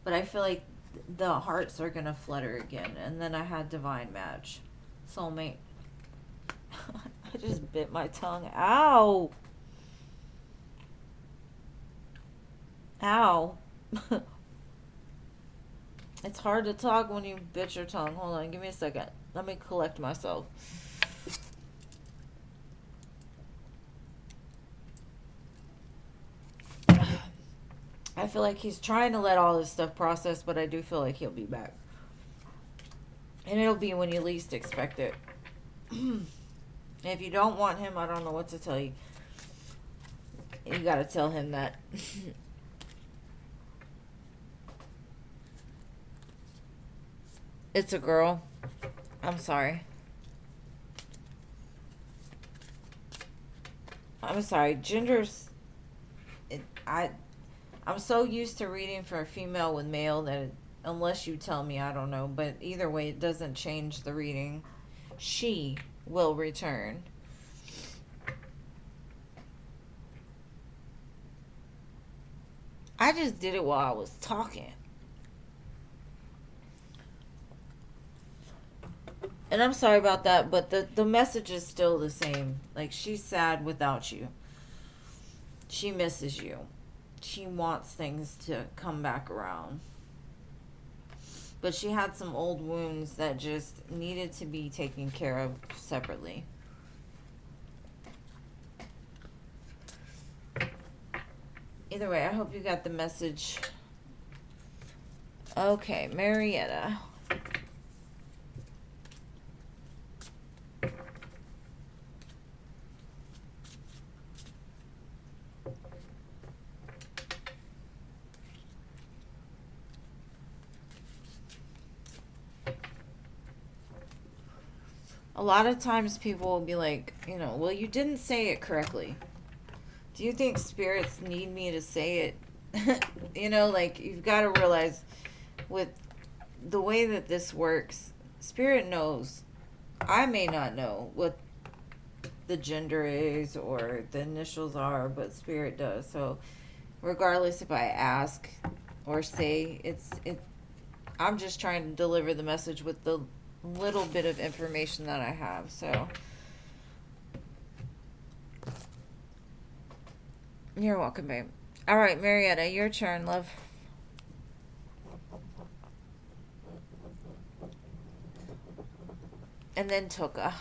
But I feel like the hearts are going to flutter again. And then I had divine match. Soulmate. I just bit my tongue. Ow. Ow. It's hard to talk when you bit your tongue. Hold on, give me a second. Let me collect myself. I feel like he's trying to let all this stuff process, but I do feel like he'll be back. And it'll be when you least expect it. If you don't want him, I don't know what to tell you. You gotta tell him that. It's a girl. I'm sorry. I'm sorry. Genders. It, I. I'm so used to reading for a female with male that unless you tell me, I don't know. But either way, it doesn't change the reading. She will return. I just did it while I was talking. And I'm sorry about that, but the message is still the same. Like, she's sad without you. She misses you. She wants things to come back around. But she had some old wounds that just needed to be taken care of separately. Either way, I hope you got the message. Okay, Marietta. A lot of times people will be like, well, you didn't say it correctly. Do you think spirits need me to say it? Like, you've got to realize with the way that this works, spirit knows. I may not know what the gender is or the initials are, but spirit does. So regardless if I ask or say, I'm just trying to deliver the message with the little bit of information that I have. So you're welcome, babe. All right, Marietta, your turn, love. And then Toka.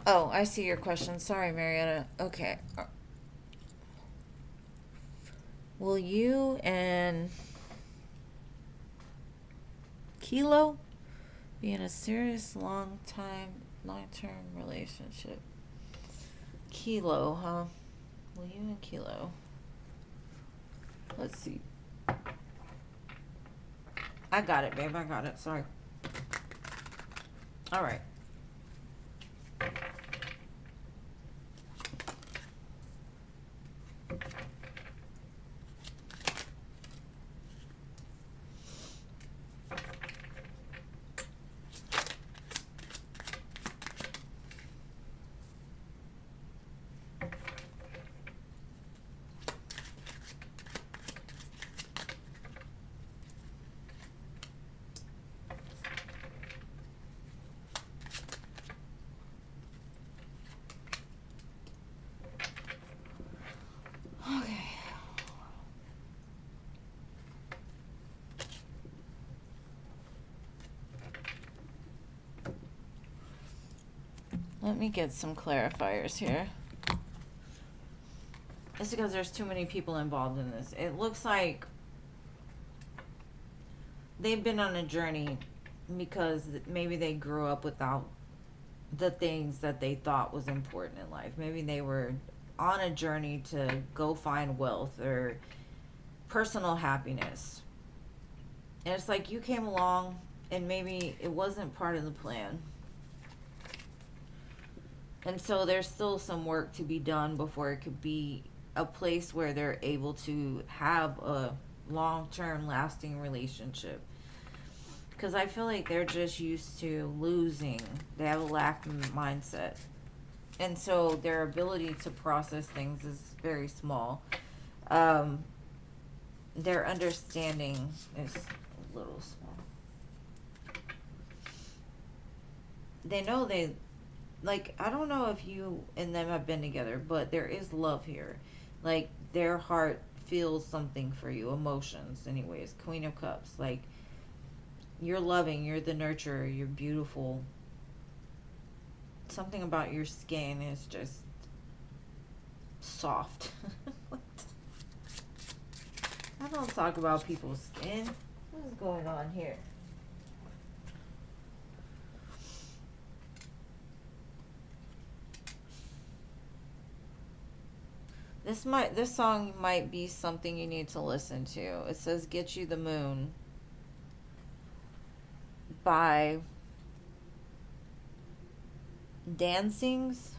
Oh, I see your question. Sorry, Marietta. Okay. Will you and Kilo be in a serious long-term relationship? Kilo, huh? Will you and Kilo? Let's see. I got it, babe. I got it. Sorry. All right. Let me get some clarifiers here. It's because there's too many people involved in this. It looks like they've been on a journey because maybe they grew up without the things that they thought was important in life. Maybe they were on a journey to go find wealth or personal happiness. And it's like you came along and maybe it wasn't part of the plan. And so there's still some work to be done before it could be a place where they're able to have a long-term lasting relationship. Because I feel like they're just used to losing. They have a lack mindset. And so their ability to process things is very small. Their understanding is a little small. They know like, I don't know if you and them have been together, but there is love here. Like, their heart feels something for you. Emotions, anyways. Queen of Cups. Like, you're loving. You're the nurturer. You're beautiful. Something about your skin is just soft. What? I don't talk about people's skin. What is going on here? This song might be something you need to listen to. It says "Get You the Moon" by Dancings.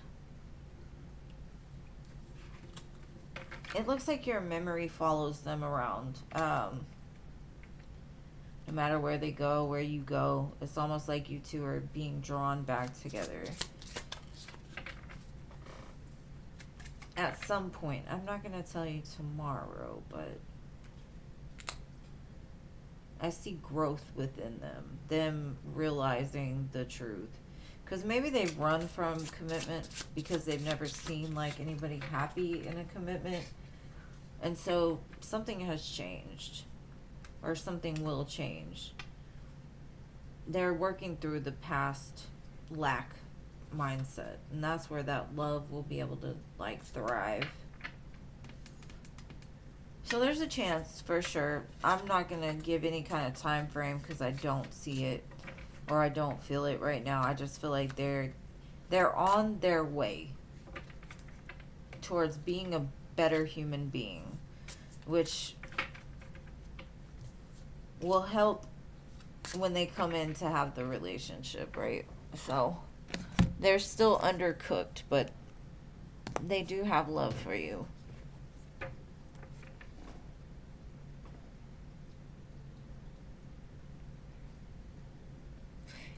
It looks like your memory follows them around. No matter where they go, where you go, it's almost like you two are being drawn back together. At some point. I'm not going to tell you tomorrow, but I see growth within them. Them realizing the truth. Because maybe they've run from commitment because they've never seen like anybody happy in a commitment. And so something has changed. Or something will change. They're working through the past lack mindset, and that's where that love will be able to like thrive. So there's a chance for sure. I'm not gonna give any kind of time frame because I don't see it or I don't feel it right now. I just feel like they're on their way towards being a better human being, which will help when they come in to have the relationship, right? So they're still undercooked, but they do have love for you.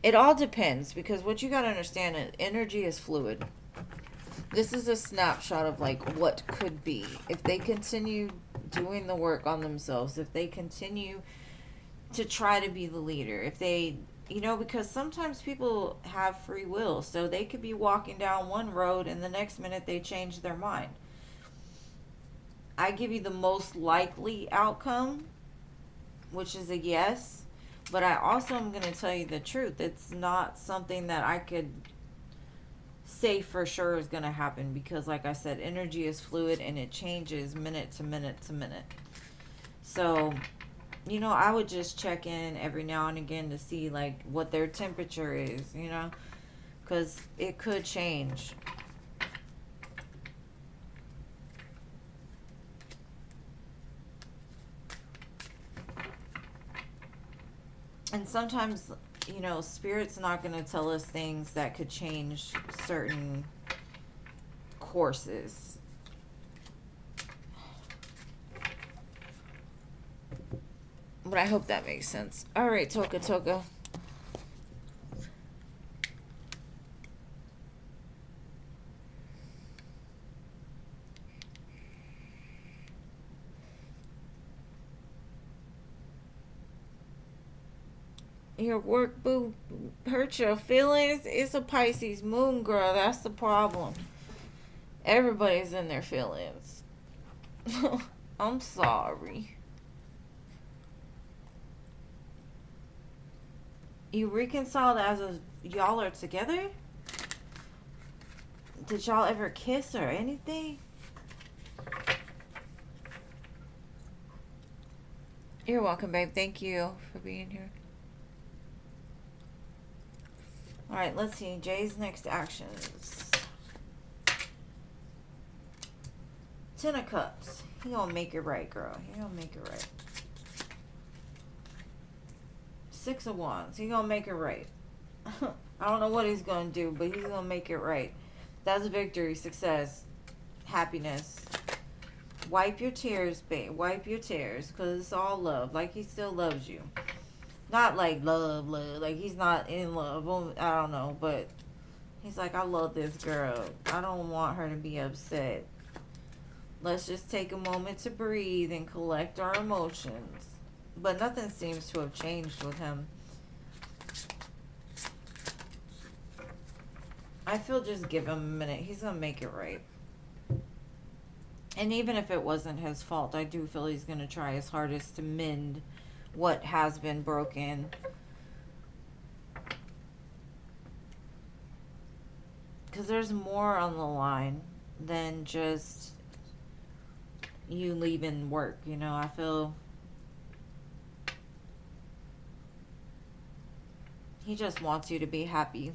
It all depends, because what you got to understand is energy is fluid. This is a snapshot of like what could be if they continue doing the work on themselves, if they continue to try to be the leader, if they, you know, because sometimes people have free will, so they could be walking down one road and the next minute they change their mind. I give you the most likely outcome, which is a yes, but I also am going to tell you the truth. It's not something that I could say for sure is going to happen, because like I said, energy is fluid and it changes minute to minute to minute. So, you know, I would just check in every now and again to see like what their temperature is, you know, because it could change. And sometimes, you know, Spirit's not going to tell us things that could change certain courses. But I hope that makes sense. All right, Toka Toka. Your work boo hurt your feelings. It's a Pisces moon, girl. That's the problem. Everybody's in their feelings. I'm sorry. You reconciled as a, y'all are together? Did y'all ever kiss or anything? You're welcome, babe. Thank you for being here. Alright, let's see. Jay's next actions. 10 of Cups. He gonna make it right, girl. He gonna make it right. 6 of Wands. He gonna make it right. I don't know what he's gonna do, but he's gonna make it right. That's victory, success, happiness. Wipe your tears, babe. Wipe your tears, because it's all love. Like, he still loves you. Not like love, like he's not in love. I don't know, but he's like, I love this girl. I don't want her to be upset. Let's just take a moment to breathe and collect our emotions. But nothing seems to have changed with him. I feel just give him a minute. He's gonna make it right. And even if it wasn't his fault, I do feel he's gonna try his hardest to mend what has been broken. Because there's more on the line than just you leaving work, you know. I feel he just wants you to be happy.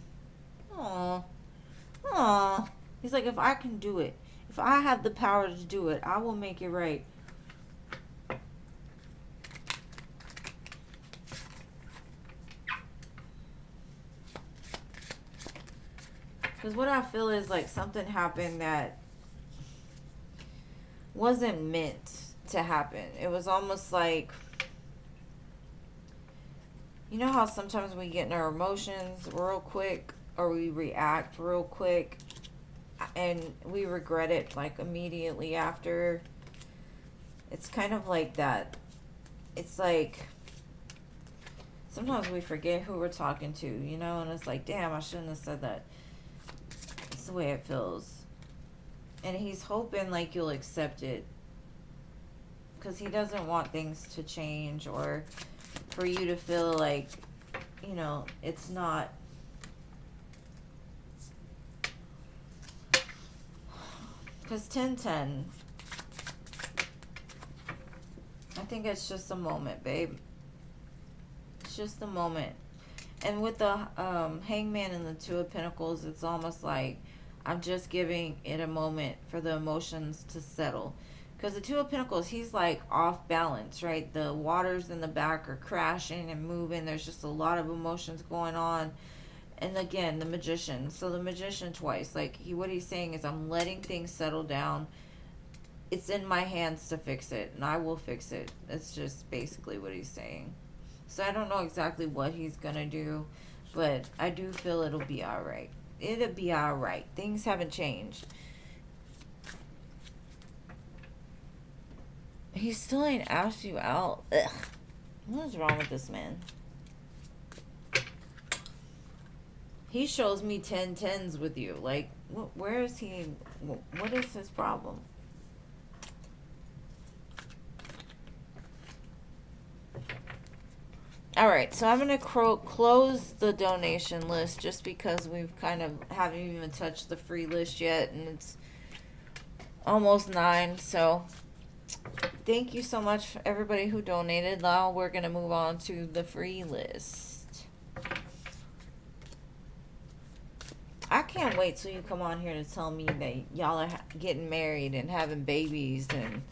Aw. Aw. He's like, if I can do it, if I have the power to do it, I will make it right. Because what I feel is like something happened that wasn't meant to happen. It was almost like, you know how sometimes we get in our emotions real quick, or we react real quick and we regret it like immediately after? It's kind of like that. It's like sometimes we forget who we're talking to, you know, and it's like, damn, I shouldn't have said that. It's the way it feels. And he's hoping like you'll accept it, because he doesn't want things to change, or for you to feel like, you know, it's not. Because 1010, I think it's just a moment, babe. It's just a moment. And with the Hangman and the Two of Pentacles, it's almost like I'm just giving it a moment for the emotions to settle. Because the Two of Pentacles, he's like off balance, right? The waters in the back are crashing and moving. There's just a lot of emotions going on. And again, the Magician. So the Magician twice. Like, what he's saying is, I'm letting things settle down. It's in my hands to fix it, and I will fix it. That's just basically what he's saying. So I don't know exactly what he's going to do, but I do feel it'll be all right. It'll be all right. Things haven't changed. He still ain't asked you out. Ugh. What is wrong with this man? He shows me 10-10s with you. Like, where is he? What is his problem? Alright, so I'm going to close the donation list just because we've kind of haven't even touched the free list yet, and it's almost 9. So thank you so much for everybody who donated. Now we're going to move on to the free list. I can't wait till you come on here to tell me that y'all are getting married and having babies and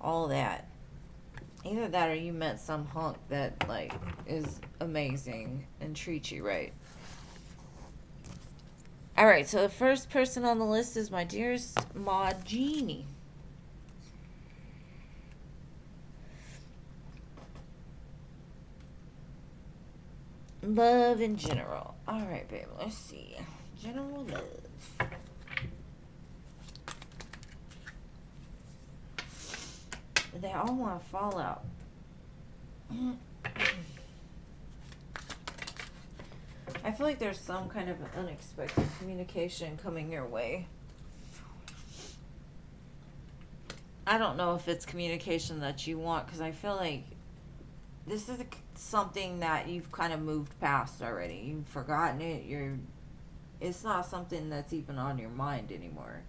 all that. Either that or you met some hunk that, like, is amazing and treats you right. Alright, so the first person on the list is my dearest Maud Genie. Love in general. Alright, babe, let's see. General love. They all want to fall out. I feel like there's some kind of unexpected communication coming your way. I don't know if it's communication that you want, because I feel like this is something that you've kind of moved past already. You've forgotten it. It's not something that's even on your mind anymore.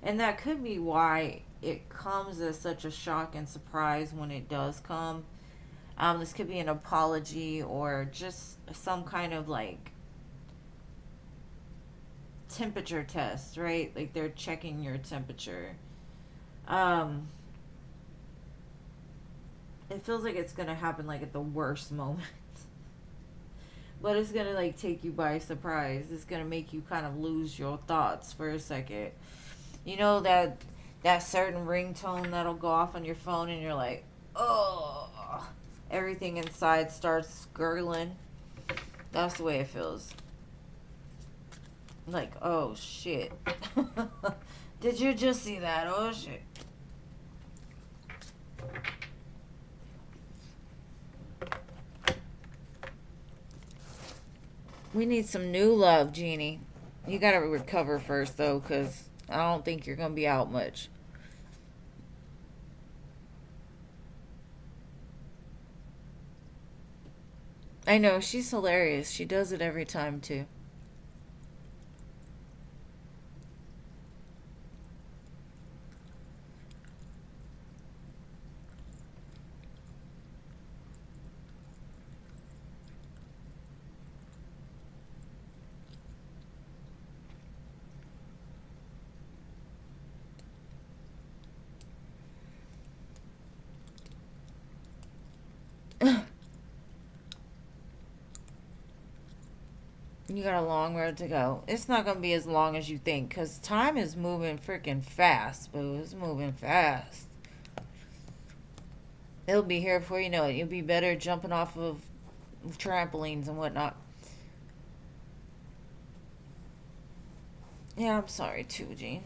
And that could be why it comes as such a shock and surprise when it does come. This could be an apology or just some kind of like temperature test, right? Like they're checking your temperature. It feels like it's going to happen like at the worst moment. But it's going to like take you by surprise. It's going to make you kind of lose your thoughts for a second. You know that certain ringtone that'll go off on your phone and you're like, oh, everything inside starts gurgling. That's the way it feels. Like, oh shit. Did you just see that? Oh shit. We need some new love, Jeannie. You gotta recover first though, because I don't think you're gonna be out much. I know, she's hilarious. She does it every time too. You got a long road to go. It's not going to be as long as you think because time is moving freaking fast, boo. It's moving fast. It'll be here before you know it. You'll be better jumping off of trampolines and whatnot. Yeah, I'm sorry too, Gene.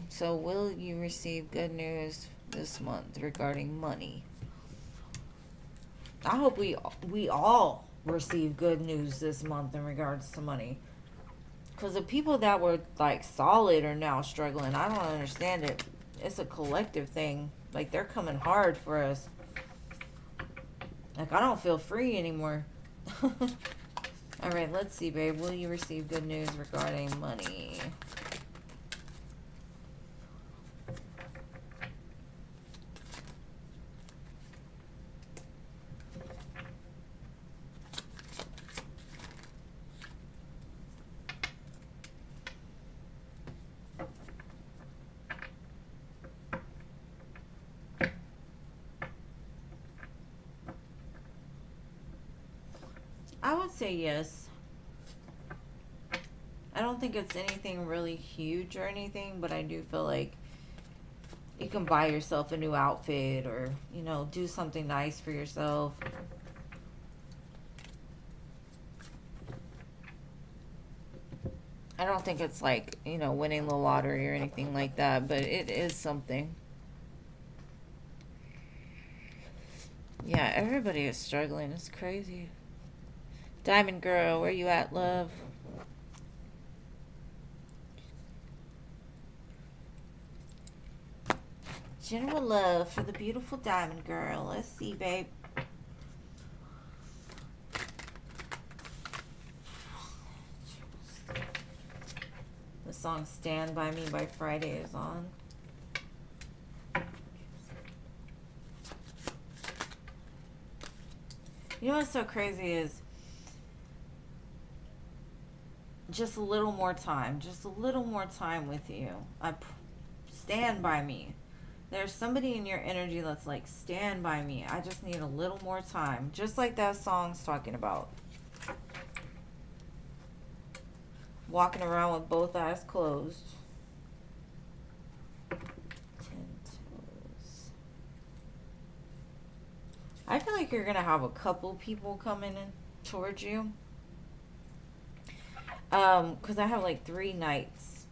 So will you receive good news this month regarding money? I hope we all receive good news this month in regards to money. Because the people that were like solid are now struggling. I don't understand it. It's a collective thing. Like they're coming hard for us. Like I don't feel free anymore. Alright, let's see, babe. Will you receive good news regarding money? I would say yes. I don't think it's anything really huge or anything, but I do feel like you can buy yourself a new outfit or, you know, do something nice for yourself. I don't think it's like, you know, winning the lottery or anything like that, but it is something. Yeah, everybody is struggling. It's crazy. Diamond Girl, where you at, love? General love for the beautiful Diamond Girl. Let's see, babe. The song Stand By Me by Friday is on. You know what's so crazy is just a little more time. Just a little more time with you. Stand by me. There's somebody in your energy that's like, stand by me. I just need a little more time. Just like that song's talking about. Walking around with both eyes closed. 10 toes. I feel like you're going to have a couple people coming in towards you. Because I have like 3 knights.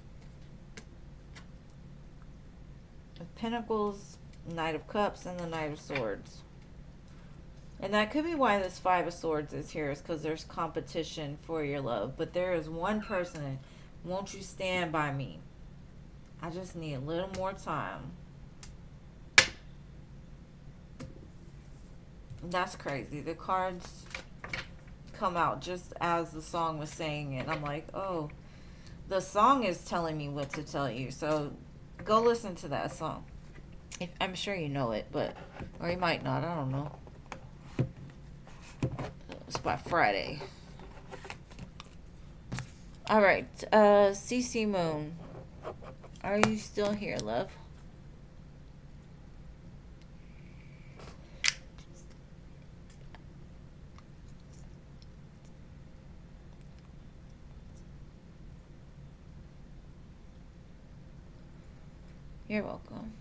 Of Pentacles, Knight of Cups, and the Knight of Swords. And that could be why this 5 of Swords is here, is because there's competition for your love. But there is one person, won't you stand by me? I just need a little more time. That's crazy. The cards come out just as the song was saying it. I'm like, oh, the song is telling me what to tell you. So go listen to that song. I'm sure you know it, but, or you might not. I don't know. It's by Friday. All right, CC Moon, are you still here, love? You're welcome.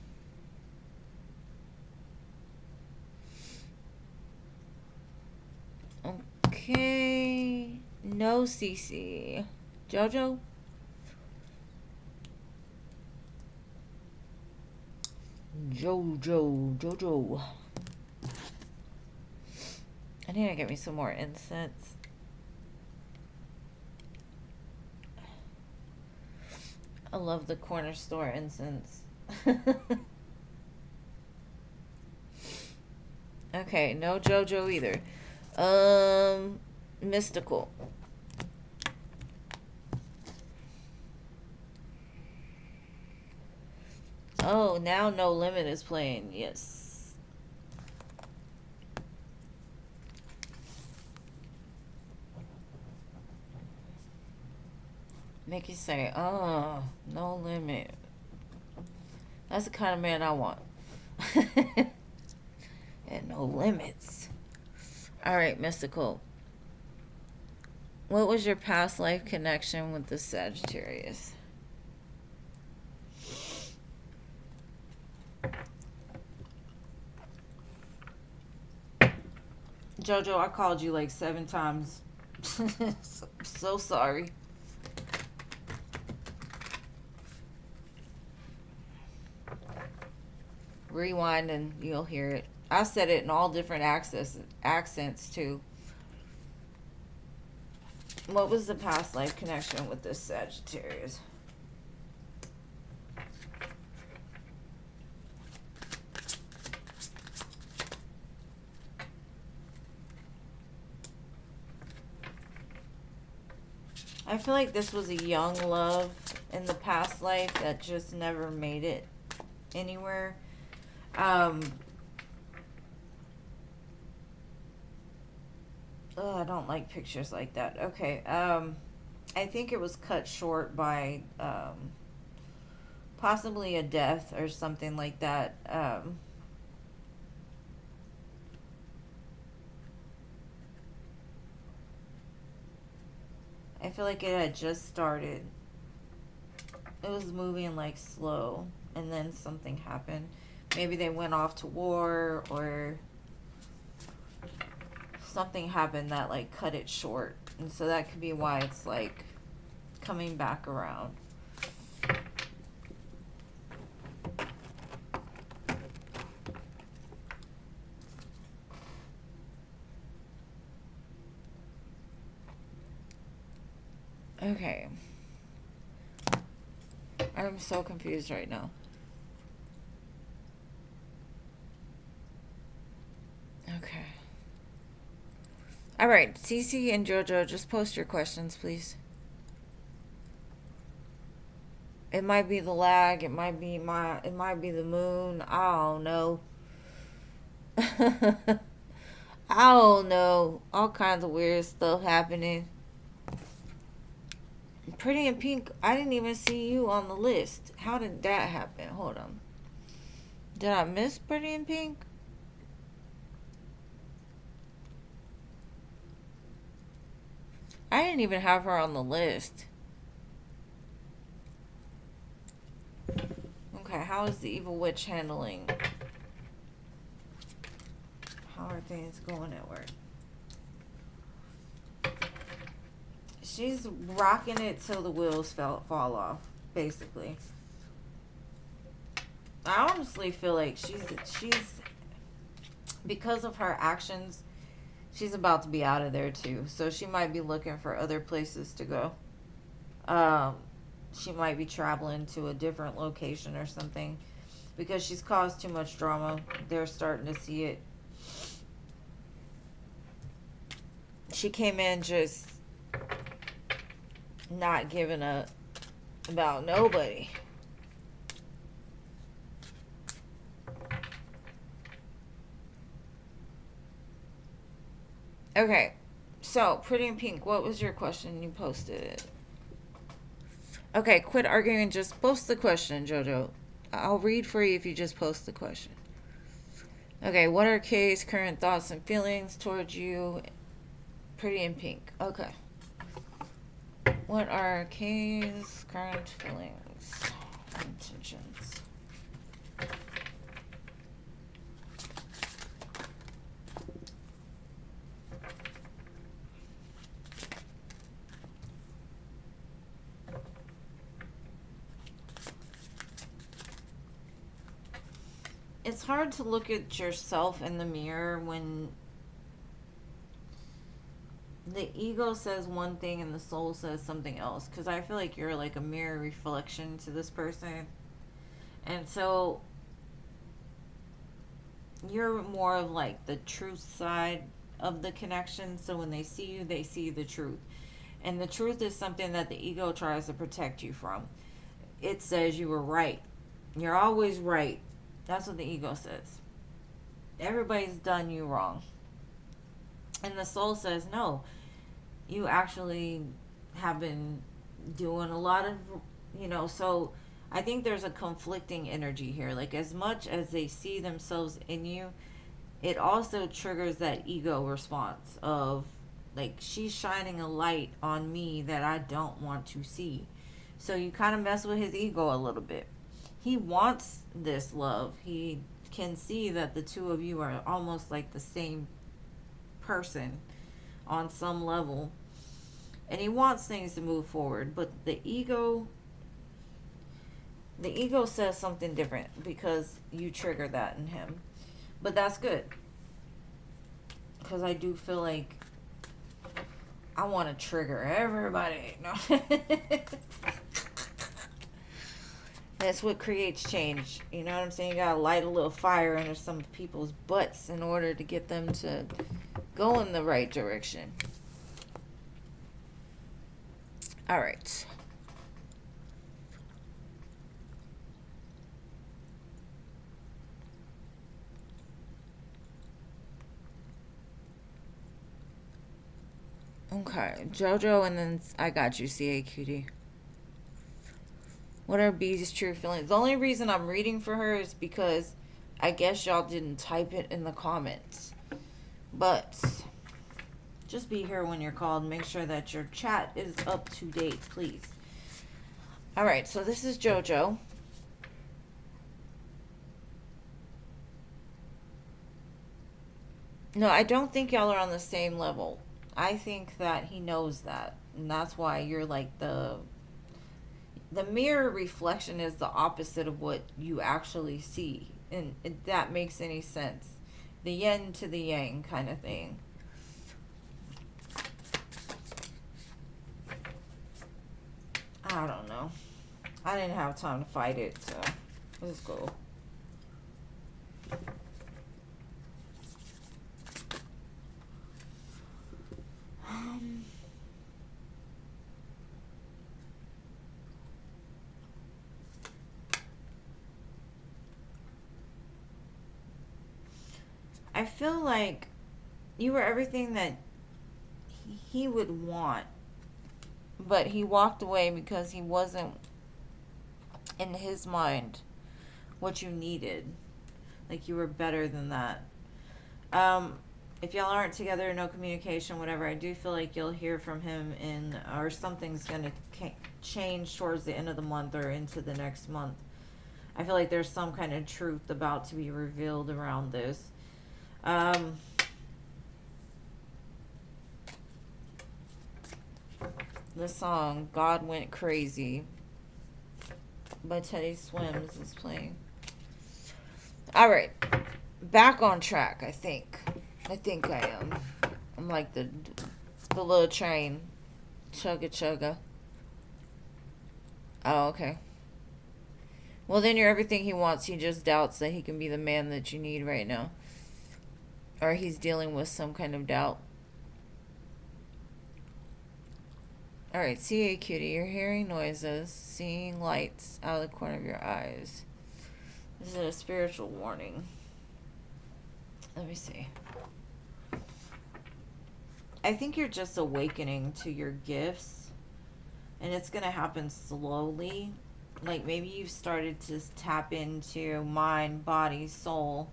Okay, no CC. Jojo? Jojo. I need to get me some more incense. I love the corner store incense. Okay, no Jojo either. Mystical. Oh, now No Limit is playing. Yes. Make you say, oh, No Limit. That's the kind of man I want. And no limits. All right, Mystical. What was your past life connection with the Sagittarius? Jojo, I called you like 7 times. So sorry. Rewind and you'll hear it. I said it in all different accents too. What was the past life connection with this Sagittarius? I feel like this was a young love in the past life that just never made it anywhere. Oh, I don't like pictures like that. Okay. I think it was cut short by possibly a death or something like that. I feel like it had just started. It was moving like slow, and then something happened. Maybe they went off to war, or something happened that like cut it short, and so that could be why it's like coming back around. Okay. I'm so confused right now. Okay. All right, Cece and Jojo, just post your questions, please. It might be the lag, it might be the moon. I don't know. I don't know. All kinds of weird stuff happening. Pretty in Pink, I didn't even see you on the list. How did that happen? Hold on. Did I miss Pretty in Pink? I didn't even have her on the list. Okay, how is the evil witch handling? How are things going at work? She's rocking it till the wheels fall off, basically. I honestly feel like she's because of her actions, she's about to be out of there too. So she might be looking for other places to go. She might be traveling to a different location or something because she's caused too much drama. They're starting to see it. She came in just not giving a about nobody. Okay, so Pretty in Pink, what was your question? You posted it. Okay, quit arguing. Just post the question, Jojo. I'll read for you if you just post the question. Okay, what are Kay's current thoughts and feelings towards you? Pretty in Pink. Okay. What are Kay's current feelings and intentions? It's hard to look at yourself in the mirror when the ego says one thing and the soul says something else, because I feel like you're like a mirror reflection to this person, and so you're more of like the truth side of the connection. So when they see the truth, and the truth is something that the ego tries to protect you from. It says you were right, you're always right. That's what the ego says. Everybody's done you wrong. And the soul says, no, you actually have been doing a lot of, so I think there's a conflicting energy here. Like, as much as they see themselves in you, it also triggers that ego response of, Like, she's shining a light on me that I don't want to see. So you kind of mess with his ego a little bit. He wants this love. He can see that the two of you are almost like the same person on some level. And he wants things to move forward, but the ego says something different because you trigger that in him. But that's good, because I do feel like I want to trigger everybody. No. That's what creates change. You know what I'm saying? You gotta light a little fire under some people's butts in order to get them to go in the right direction. All right. Okay, JoJo, and then I got you, CAQD. What are B's true feelings? The only reason I'm reading for her is because I guess y'all didn't type it in the comments. But just be here when you're called. Make sure that your chat is up to date, please. All right, so this is JoJo. No, I don't think y'all are on the same level. I think that he knows that. And that's why you're like the mirror reflection is the opposite of what you actually see. And if that makes any sense. The yin to the yang kind of thing. I don't know. I didn't have time to fight it, so let's go. I feel like you were everything that he would want, but he walked away because he wasn't, in his mind, what you needed. Like, you were better than that. If y'all aren't together, no communication, whatever, I do feel like you'll hear from him or something's going to change towards the end of the month or into the next month. I feel like there's some kind of truth about to be revealed around this. The song God Went Crazy by Teddy Swims is playing. Alright. Back on track, I think. I am. I'm like the little train. Chugga chugga. Oh, okay. Well, then you're everything he wants. He just doubts that he can be the man that you need right now. Or he's dealing with some kind of doubt. Alright, CA Cutie, you're hearing noises, seeing lights out of the corner of your eyes. This is a spiritual warning. Let me see. I think you're just awakening to your gifts. And it's going to happen slowly. Like, maybe you've started to tap into mind, body, soul.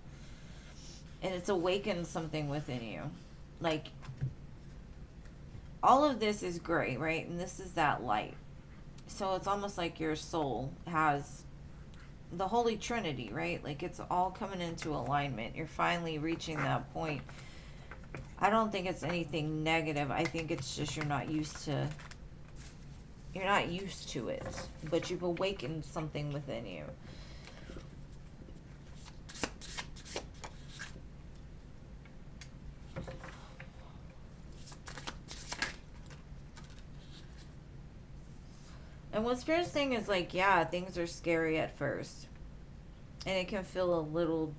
And it's awakened something within you. Like, all of this is gray, right? And this is that light. So it's almost like your soul has the Holy Trinity, right? Like, it's all coming into alignment. You're finally reaching that point. I don't think it's anything negative. I think it's just you're not used to it. But you've awakened something within you. And what Spirit's saying is, like, yeah, things are scary at first. And it can feel a little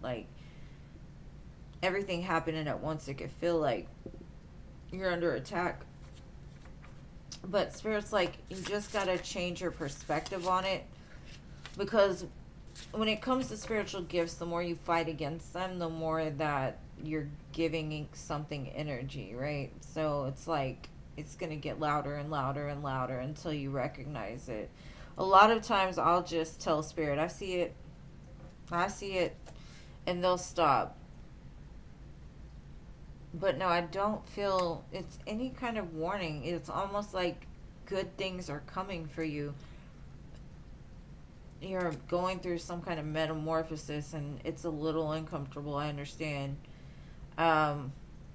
like everything happening at once. It can feel like you're under attack. But Spirit's like, you just got to change your perspective on it. Because when it comes to spiritual gifts, the more you fight against them, the more that you're giving something energy, right? So it's like, it's going to get louder and louder and louder until you recognize it. A lot of times I'll just tell Spirit, I see it, and they'll stop. But no, I don't feel it's any kind of warning. It's almost like good things are coming for you. You're going through some kind of metamorphosis and it's a little uncomfortable, I understand. Um,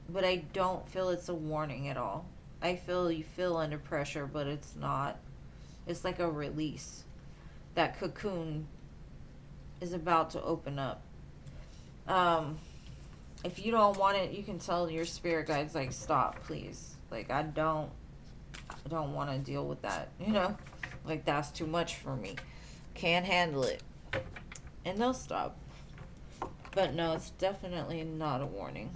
but I don't feel it's a warning at all. I feel you feel under pressure, but it's not. It's like a release. That cocoon is about to open up. Um, if you don't want it, you can tell your spirit guides like stop, please. Like I don't want to deal with that, you know? Like that's too much for me. Can't handle it. And they'll stop. But no, it's definitely not a warning.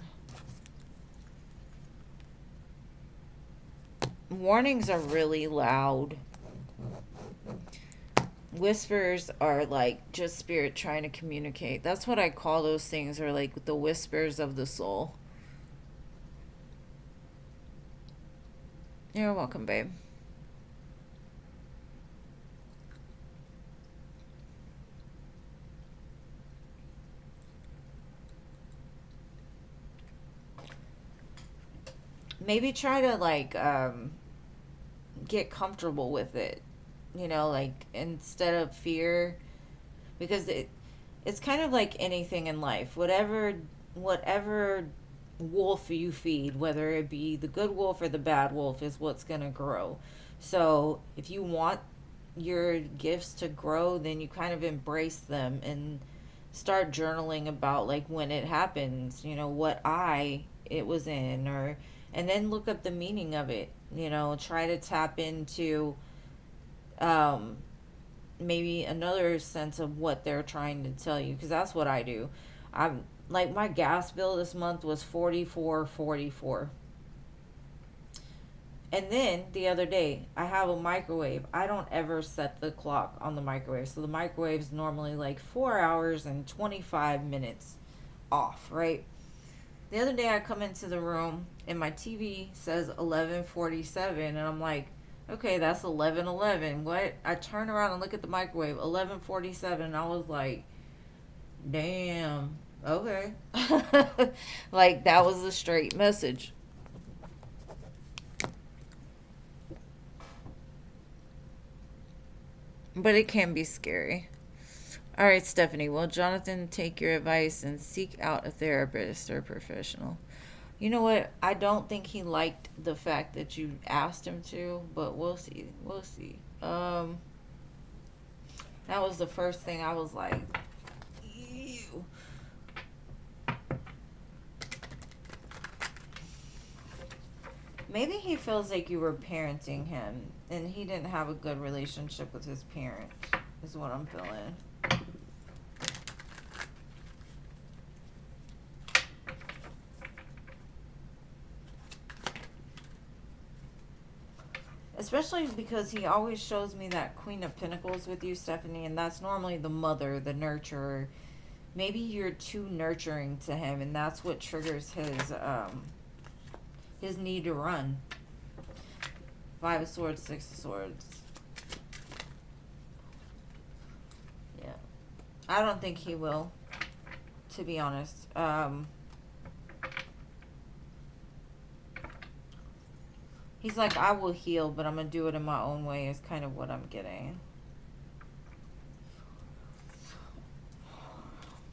Warnings are really loud. Whispers are like just spirit trying to communicate. That's what I call those things, are like the whispers of the soul. You're welcome, babe. Maybe try to like get comfortable with it. You know, like instead of fear, because it's kind of like anything in life. Whatever wolf you feed, whether it be the good wolf or the bad wolf, is what's going to grow. So, if you want your gifts to grow, then you kind of embrace them and start journaling about like when it happens, you know, what eye it was in, or and then look up the meaning of it, you know, try to tap into um maybe another sense of what they're trying to tell you, because that's what I do. I'm like, my gas bill this month was 44.44. And then the other day, I have a microwave. I don't ever set the clock on the microwave. So the microwave is normally like 4 hours and 25 minutes off, right? The other day I come into the room and my TV says 11:47 and I'm like, okay, that's 11:11. What? I turn around and look at the microwave, 11:47, and I was like, damn. Okay. Like that was a straight message. But it can be scary. All right, Stephanie. Well, Jonathan, take your advice and seek out a therapist or professional. You know what? I don't think he liked the fact that you asked him to, but we'll see. We'll see. That was the first thing I was like, ew. Maybe he feels like you were parenting him and he didn't have a good relationship with his parents, is what I'm feeling. Especially because he always shows me that Queen of Pentacles with you, Stephanie, and that's normally the mother, the nurturer. Maybe you're too nurturing to him, and that's what triggers his need to run. Five of Swords, Six of Swords. Yeah, I don't think he will, to be honest. He's like, I will heal, but I'm gonna do it in my own way. Is kind of what I'm getting.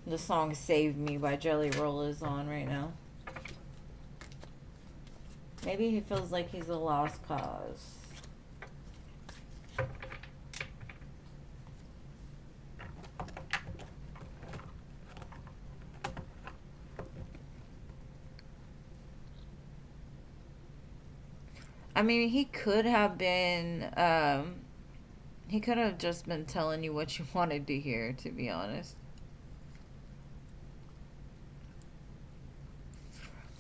The song "Save Me" by Jelly Roll is on right now. Maybe he feels like he's a lost cause. I mean, he could have just been telling you what you wanted to hear, to be honest.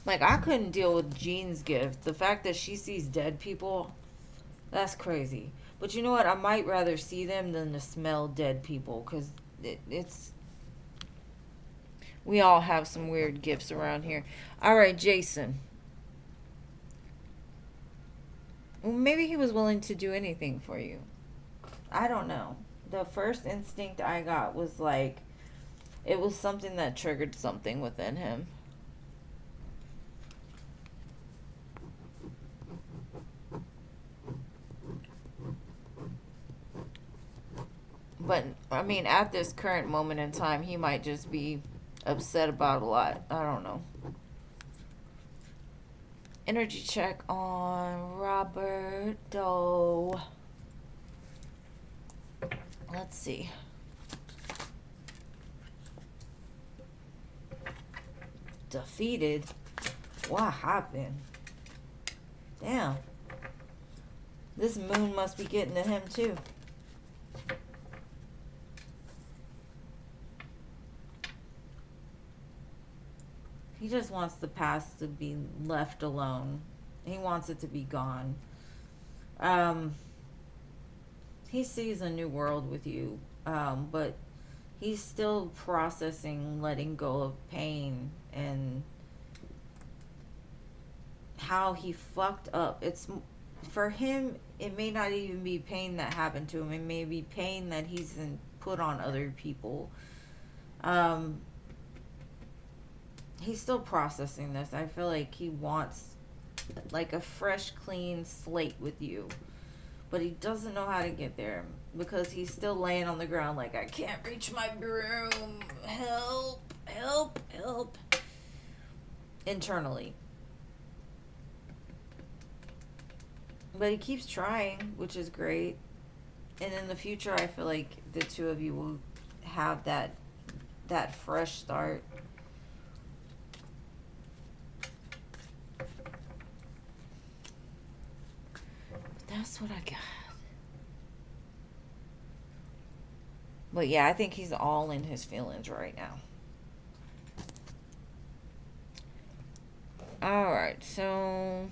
Like, I couldn't deal with Jean's gift. The fact that she sees dead people, that's crazy. But you know what? I might rather see them than to smell dead people, because it's. We all have some weird gifts around here. All right, Jason. Well, maybe he was willing to do anything for you. I don't know. The first instinct I got was like, it was something that triggered something within him. But I mean, at this current moment in time, he might just be upset about a lot. I don't know. Energy check on Robert Doe. Let's see. Defeated? What happened? Damn. This moon must be getting to him too. He just wants the past to be left alone. He wants it to be gone. He sees a new world with you, but he's still processing letting go of pain and how he fucked up. It's for him. It may not even be pain that happened to him. It may be pain that he's put on other people. He's still processing this. I feel like he wants like a fresh, clean slate with you. But he doesn't know how to get there because he's still laying on the ground like, I can't reach my broom. Help, help, help. Internally. But he keeps trying, which is great. And in the future, I feel like the two of you will have that fresh start. That's what I got. But yeah, I think he's all in his feelings right now. Alright, so...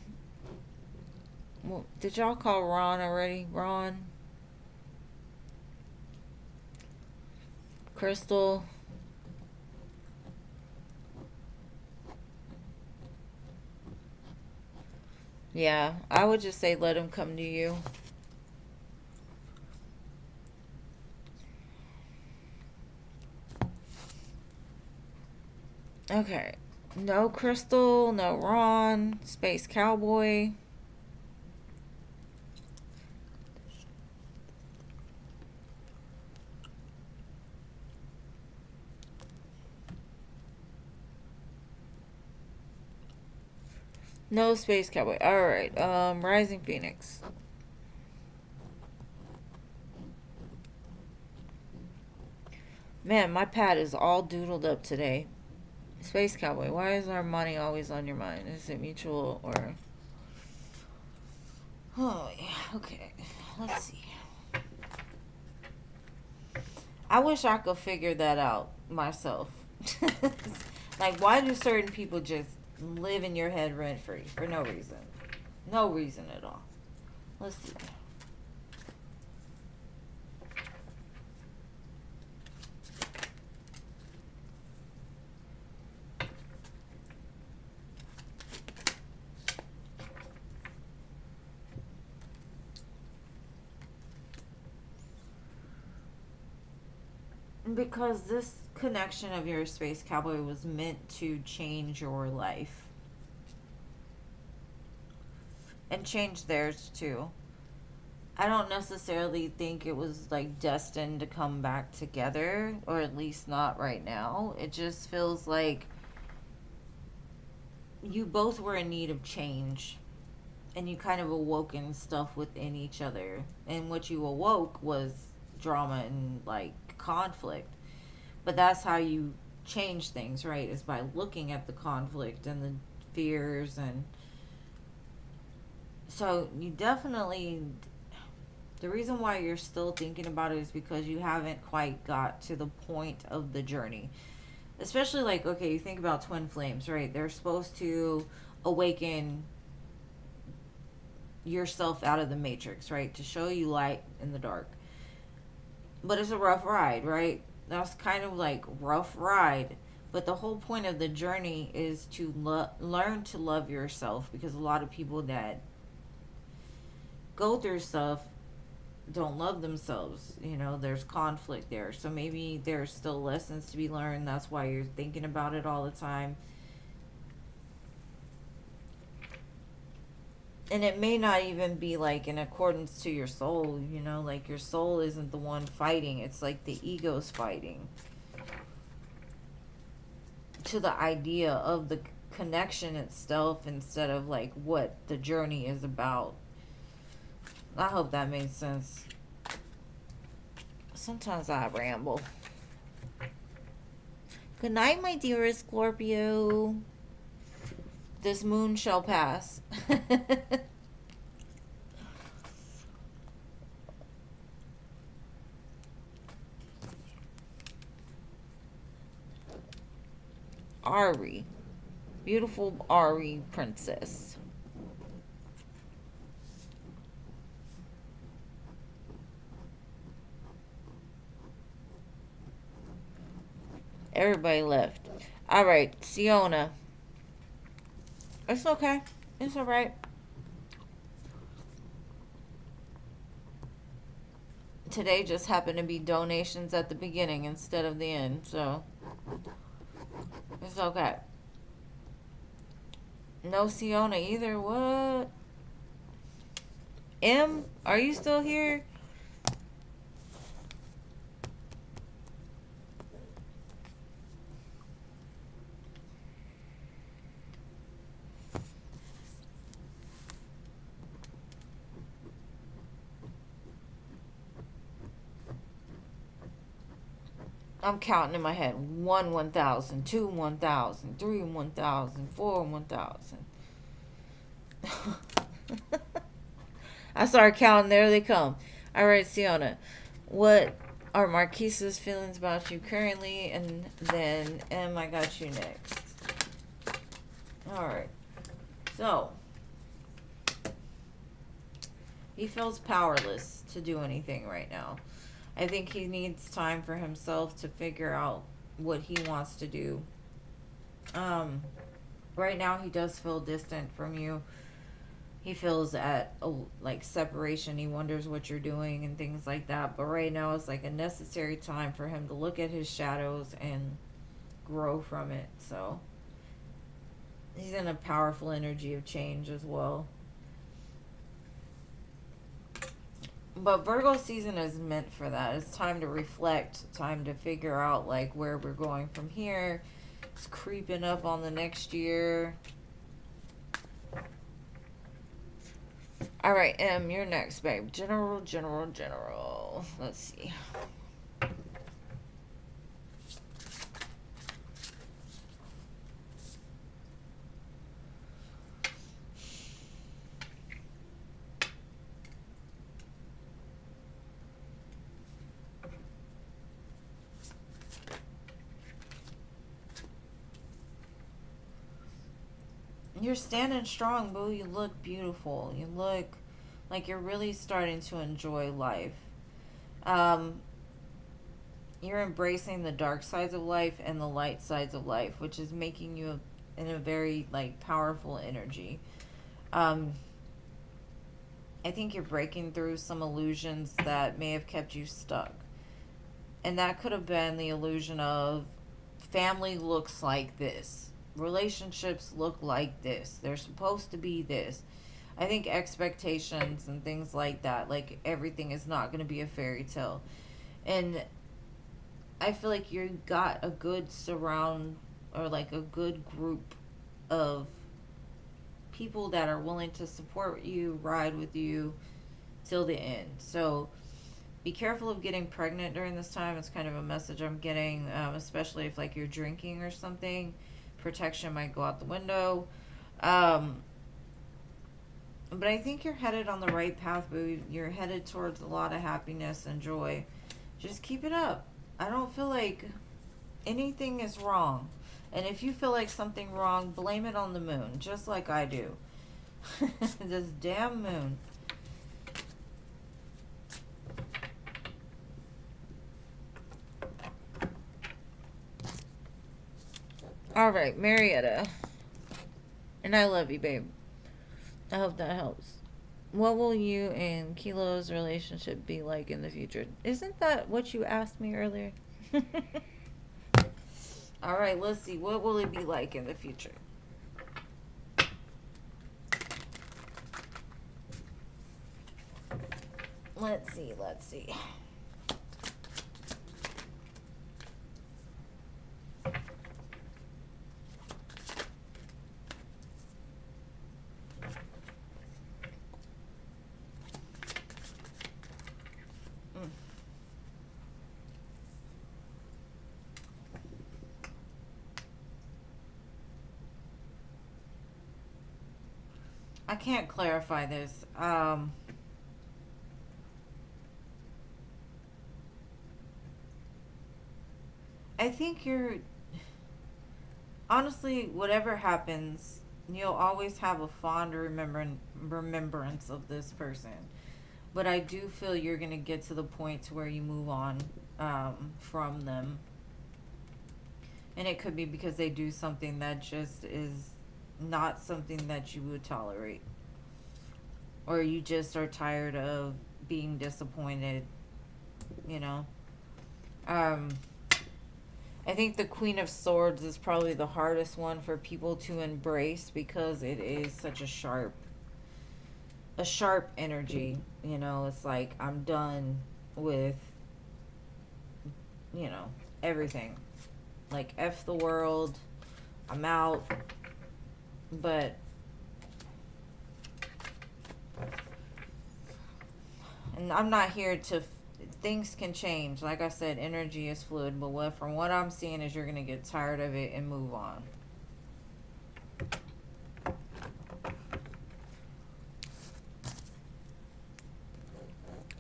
Well, did y'all call Ron already? Ron? Crystal? Yeah, I would just say let him come to you. Okay. No Crystal, no Ron, Space Cowboy. No Space Cowboy. Alright, Rising Phoenix. Man, my pad is all doodled up today. Space Cowboy, why is our money always on your mind? Is it mutual or... Oh, yeah, okay. Let's see. I wish I could figure that out myself. Like, why do certain people just live in your head rent-free for no reason? No reason at all. Let's see. Because this connection of your Space Cowboy was meant to change your life. And change theirs too. I don't necessarily think it was like destined to come back together, or at least not right now. It just feels like you both were in need of change and you kind of awoken stuff within each other. And what you awoke was drama and like conflict. But that's how you change things, right? Is by looking at the conflict and the fears. And so you definitely, the reason why you're still thinking about it is because you haven't quite got to the point of the journey. Especially like, okay, you think about twin flames, right? They're supposed to awaken yourself out of the matrix, right? To show you light in the dark. But it's a rough ride, right? That's kind of like rough ride. But the whole point of the journey is to learn to love yourself, because a lot of people that go through stuff don't love themselves. You know, there's conflict there. So maybe there's still lessons to be learned. That's why you're thinking about it all the time. And it may not even be like in accordance to your soul, you know, like your soul isn't the one fighting. It's like the ego's fighting to the idea of the connection itself instead of like what the journey is about. I hope that made sense. Sometimes I ramble. Good night, my dearest Scorpio. This moon shall pass. Ari. Beautiful Ari princess. Everybody left. Alright, Siona. It's okay. It's alright. Today just happened to be donations at the beginning instead of the end, so it's okay. No Siona either. What? M, are you still here? I'm counting in my head. 1, 1,000. 2, 1,000. 3, 1,000. 4, 1,000. I started counting. There they come. All right, Siona. What are Marquise's feelings about you currently? And then, I got you next. All right. So, he feels powerless to do anything right now. I think he needs time for himself to figure out what he wants to do. Right now he does feel distant from you. He feels at like separation. He wonders what you're doing and things like that. But right now it's like a necessary time for him to look at his shadows and grow from it. So he's in a powerful energy of change as well. But Virgo season is meant for that. It's time to reflect, time to figure out like where we're going from here. It's creeping up on the next year. All right, M, you're next, babe. General. Let's see. You're standing strong, boo. You look beautiful. You look like you're really starting to enjoy life. Um, you're embracing the dark sides of life and the light sides of life, which is making you in a very like powerful energy. Um, I think you're breaking through some illusions that may have kept you stuck. And that could have been the illusion of family looks like this. Relationships look like this. They're supposed to be this. I think expectations and things like that, like everything is not going to be a fairy tale. And I feel like you got a good surround or like a good group of people that are willing to support you, ride with you till the end. So be careful of getting pregnant during this time. It's kind of a message I'm getting, especially if like you're drinking or something. Protection might go out the window. But I think you're headed on the right path, boo. You're headed towards a lot of happiness and joy. Just keep it up. I don't feel like anything is wrong. And if you feel like something wrong, blame it on the moon, just like I do. This damn moon. All right, Marietta. And I love you, babe. I hope that helps. What will you and Kilo's relationship be like in the future? Isn't that what you asked me earlier? All right, let's see. What will it be like in the future? Let's see, let's see. I can't clarify this. I think you're honestly, whatever happens, you'll always have a fond remembrance of this person. But I do feel you're gonna get to the point to where you move on from them, and it could be because they do something that just is not something that you would tolerate, or you just are tired of being disappointed. You know. Um, I think the Queen of Swords is probably the hardest one for people to embrace because it is such a sharp energy. You know, it's like I'm done with, you know, everything. Like F the world, I'm out. But and I'm not here to things can change. Like I said, energy is fluid, but from what I'm seeing is you're going to get tired of it and move on.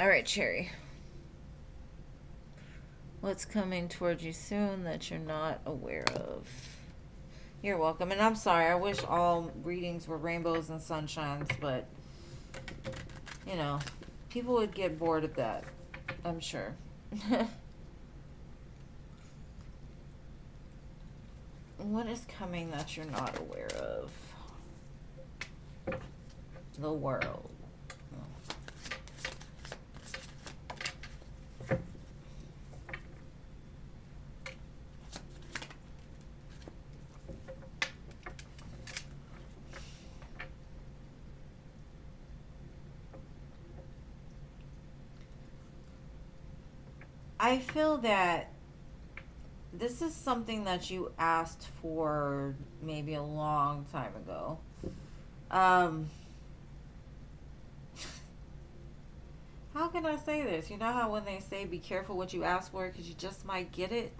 All right, Cherry. What's coming towards you soon that you're not aware of? You're welcome. And I'm sorry, I wish all readings were rainbows and sunshines, but, you know, people would get bored of that, I'm sure. What is coming that you're not aware of? The world. I feel that this is something that you asked for maybe a long time ago. How can I say this? You know how when they say be careful what you ask for because you just might get it?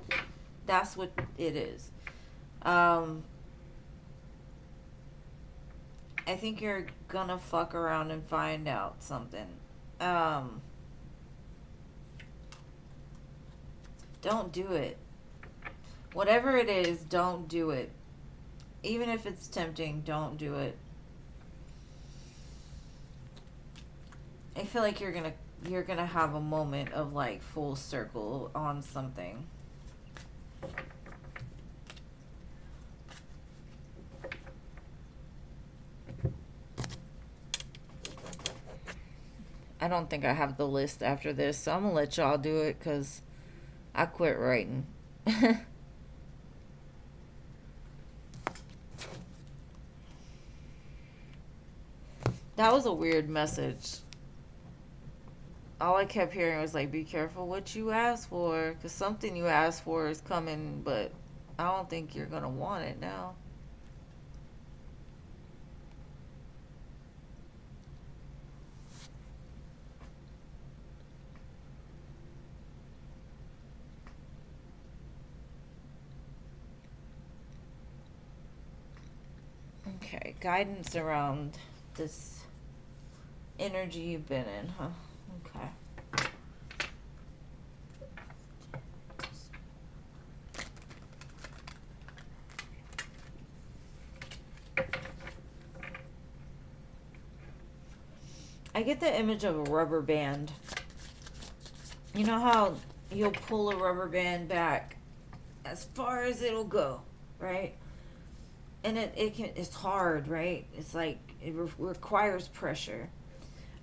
That's what it is. I think you're gonna fuck around and find out something. Don't do it. Whatever it is, don't do it. Even if it's tempting, don't do it. I feel like you're gonna have a moment of like full circle on something. I don't think I have the list after this, so I'm gonna let y'all do it because I quit writing. That was a weird message. All I kept hearing was like, be careful what you ask for, because something you asked for is coming, but I don't think you're gonna want it now. Okay, guidance around this energy you've been in, huh? Okay. I get the image of a rubber band. You know how you'll pull a rubber band back as far as it'll go, right? And it's hard, right? It's like it requires pressure.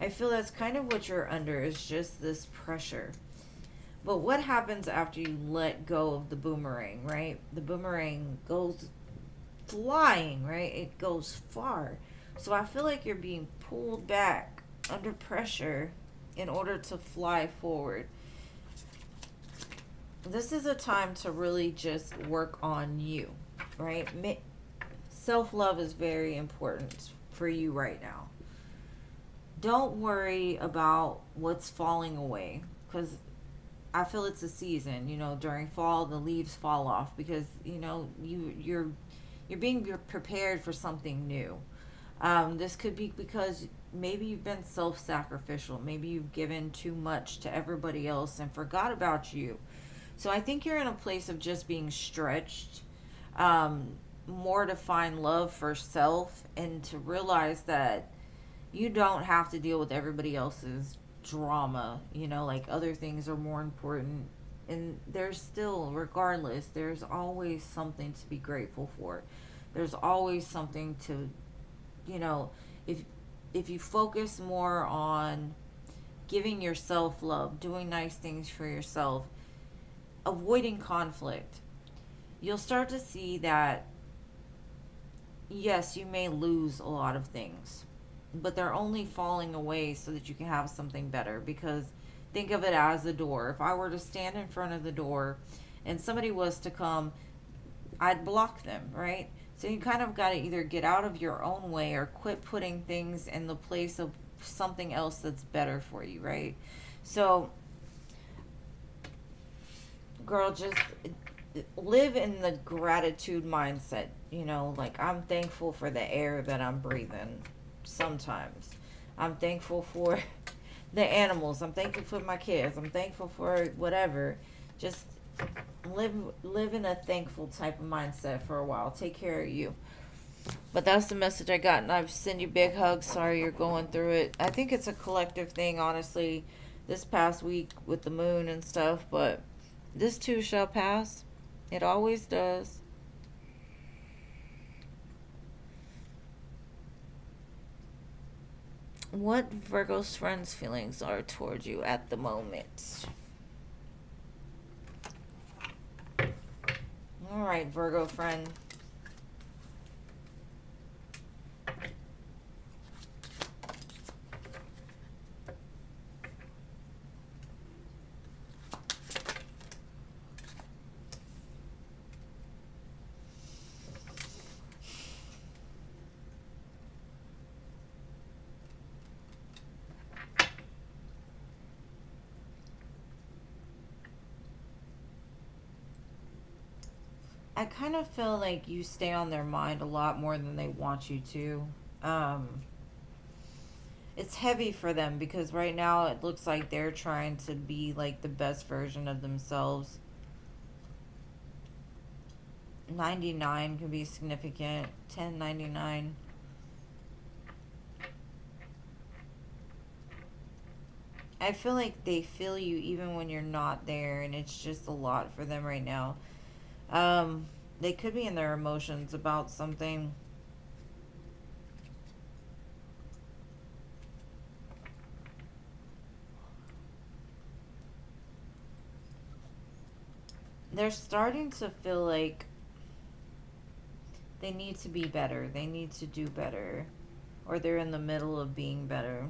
I feel that's kind of what you're under is just this pressure. But what happens after you let go of the boomerang, right? The boomerang goes flying, right? It goes far. So I feel like you're being pulled back under pressure in order to fly forward. This is a time to really just work on you, right? Self-love is very important for you right now. Don't worry about what's falling away, because I feel it's a season. During fall, the leaves fall off because you're being prepared for something new. This could be because maybe you've been self-sacrificial. Maybe you've given too much to everybody else and forgot about you. So I think you're in a place of just being stretched, more to find love for self and to realize that you don't have to deal with everybody else's drama. Like other things are more important. And there's still, regardless, there's always something to be grateful for. There's always something to, you know, if if you focus more on giving yourself love, doing nice things for yourself, avoiding conflict, you'll start to see that yes, you may lose a lot of things, but they're only falling away so that you can have something better. Because think of it as a door. If I were to stand in front of the door and somebody was to come, I'd block them, right? So you kind of got to either get out of your own way or quit putting things in the place of something else that's better for you, right? So, girl, just live in the gratitude mindset. Like I'm thankful for the air that I'm breathing sometimes. I'm thankful for the animals. I'm thankful for my kids. I'm thankful for whatever. Just live in a thankful type of mindset for a while. Take care of you. But that's the message I got, and I've sent you big hugs. Sorry you're going through it. I think it's a collective thing, honestly, this past week with the moon and stuff, but this too shall pass. It always does. What Virgo's friends' feelings are towards you at the moment? All right, Virgo friend. I kind of feel like you stay on their mind a lot more than they want you to. It's heavy for them because right now it looks like they're trying to be like the best version of themselves. 99 can be significant. 1099. I feel like they feel you even when you're not there, and it's just a lot for them right now. They could be in their emotions about something. They're starting to feel like they need to be better. They need to do better. Or they're in the middle of being better.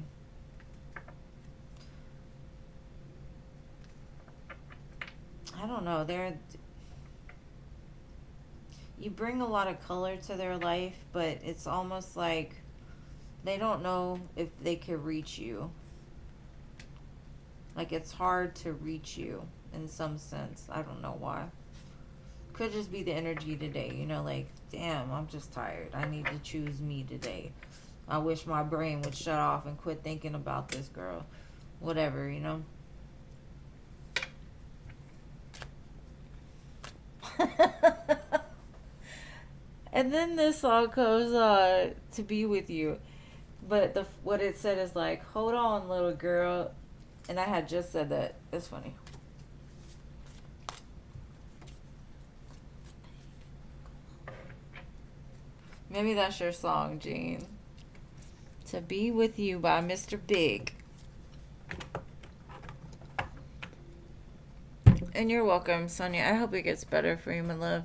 I don't know. You bring a lot of color to their life, but it's almost like they don't know if they can reach you. Like it's hard to reach you in some sense. I don't know why. Could just be the energy today, like, damn, I'm just tired. I need to choose me today. I wish my brain would shut off and quit thinking about this girl. Whatever. And then this song goes to be with you. But what it said is like, hold on, little girl. And I had just said that. It's funny. Maybe that's your song, Jean. To Be With You by Mr. Big. And you're welcome, Sonia. I hope it gets better for you, my love.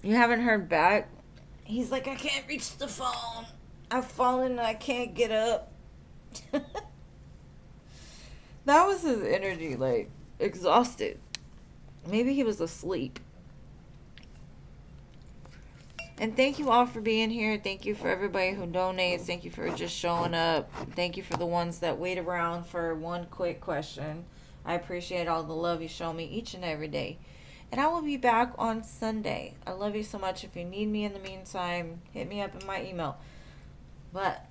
You haven't heard back? He's like, I can't reach the phone. I've fallen and I can't get up. That was his energy, like exhausted. Maybe he was asleep. And thank you all for being here. Thank you for everybody who donates. Thank you for just showing up. Thank you for the ones that wait around for one quick question. I appreciate all the love you show me each and every day. And I will be back on Sunday. I love you so much. If you need me in the meantime, hit me up in my email. But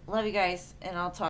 love you guys, and I'll talk.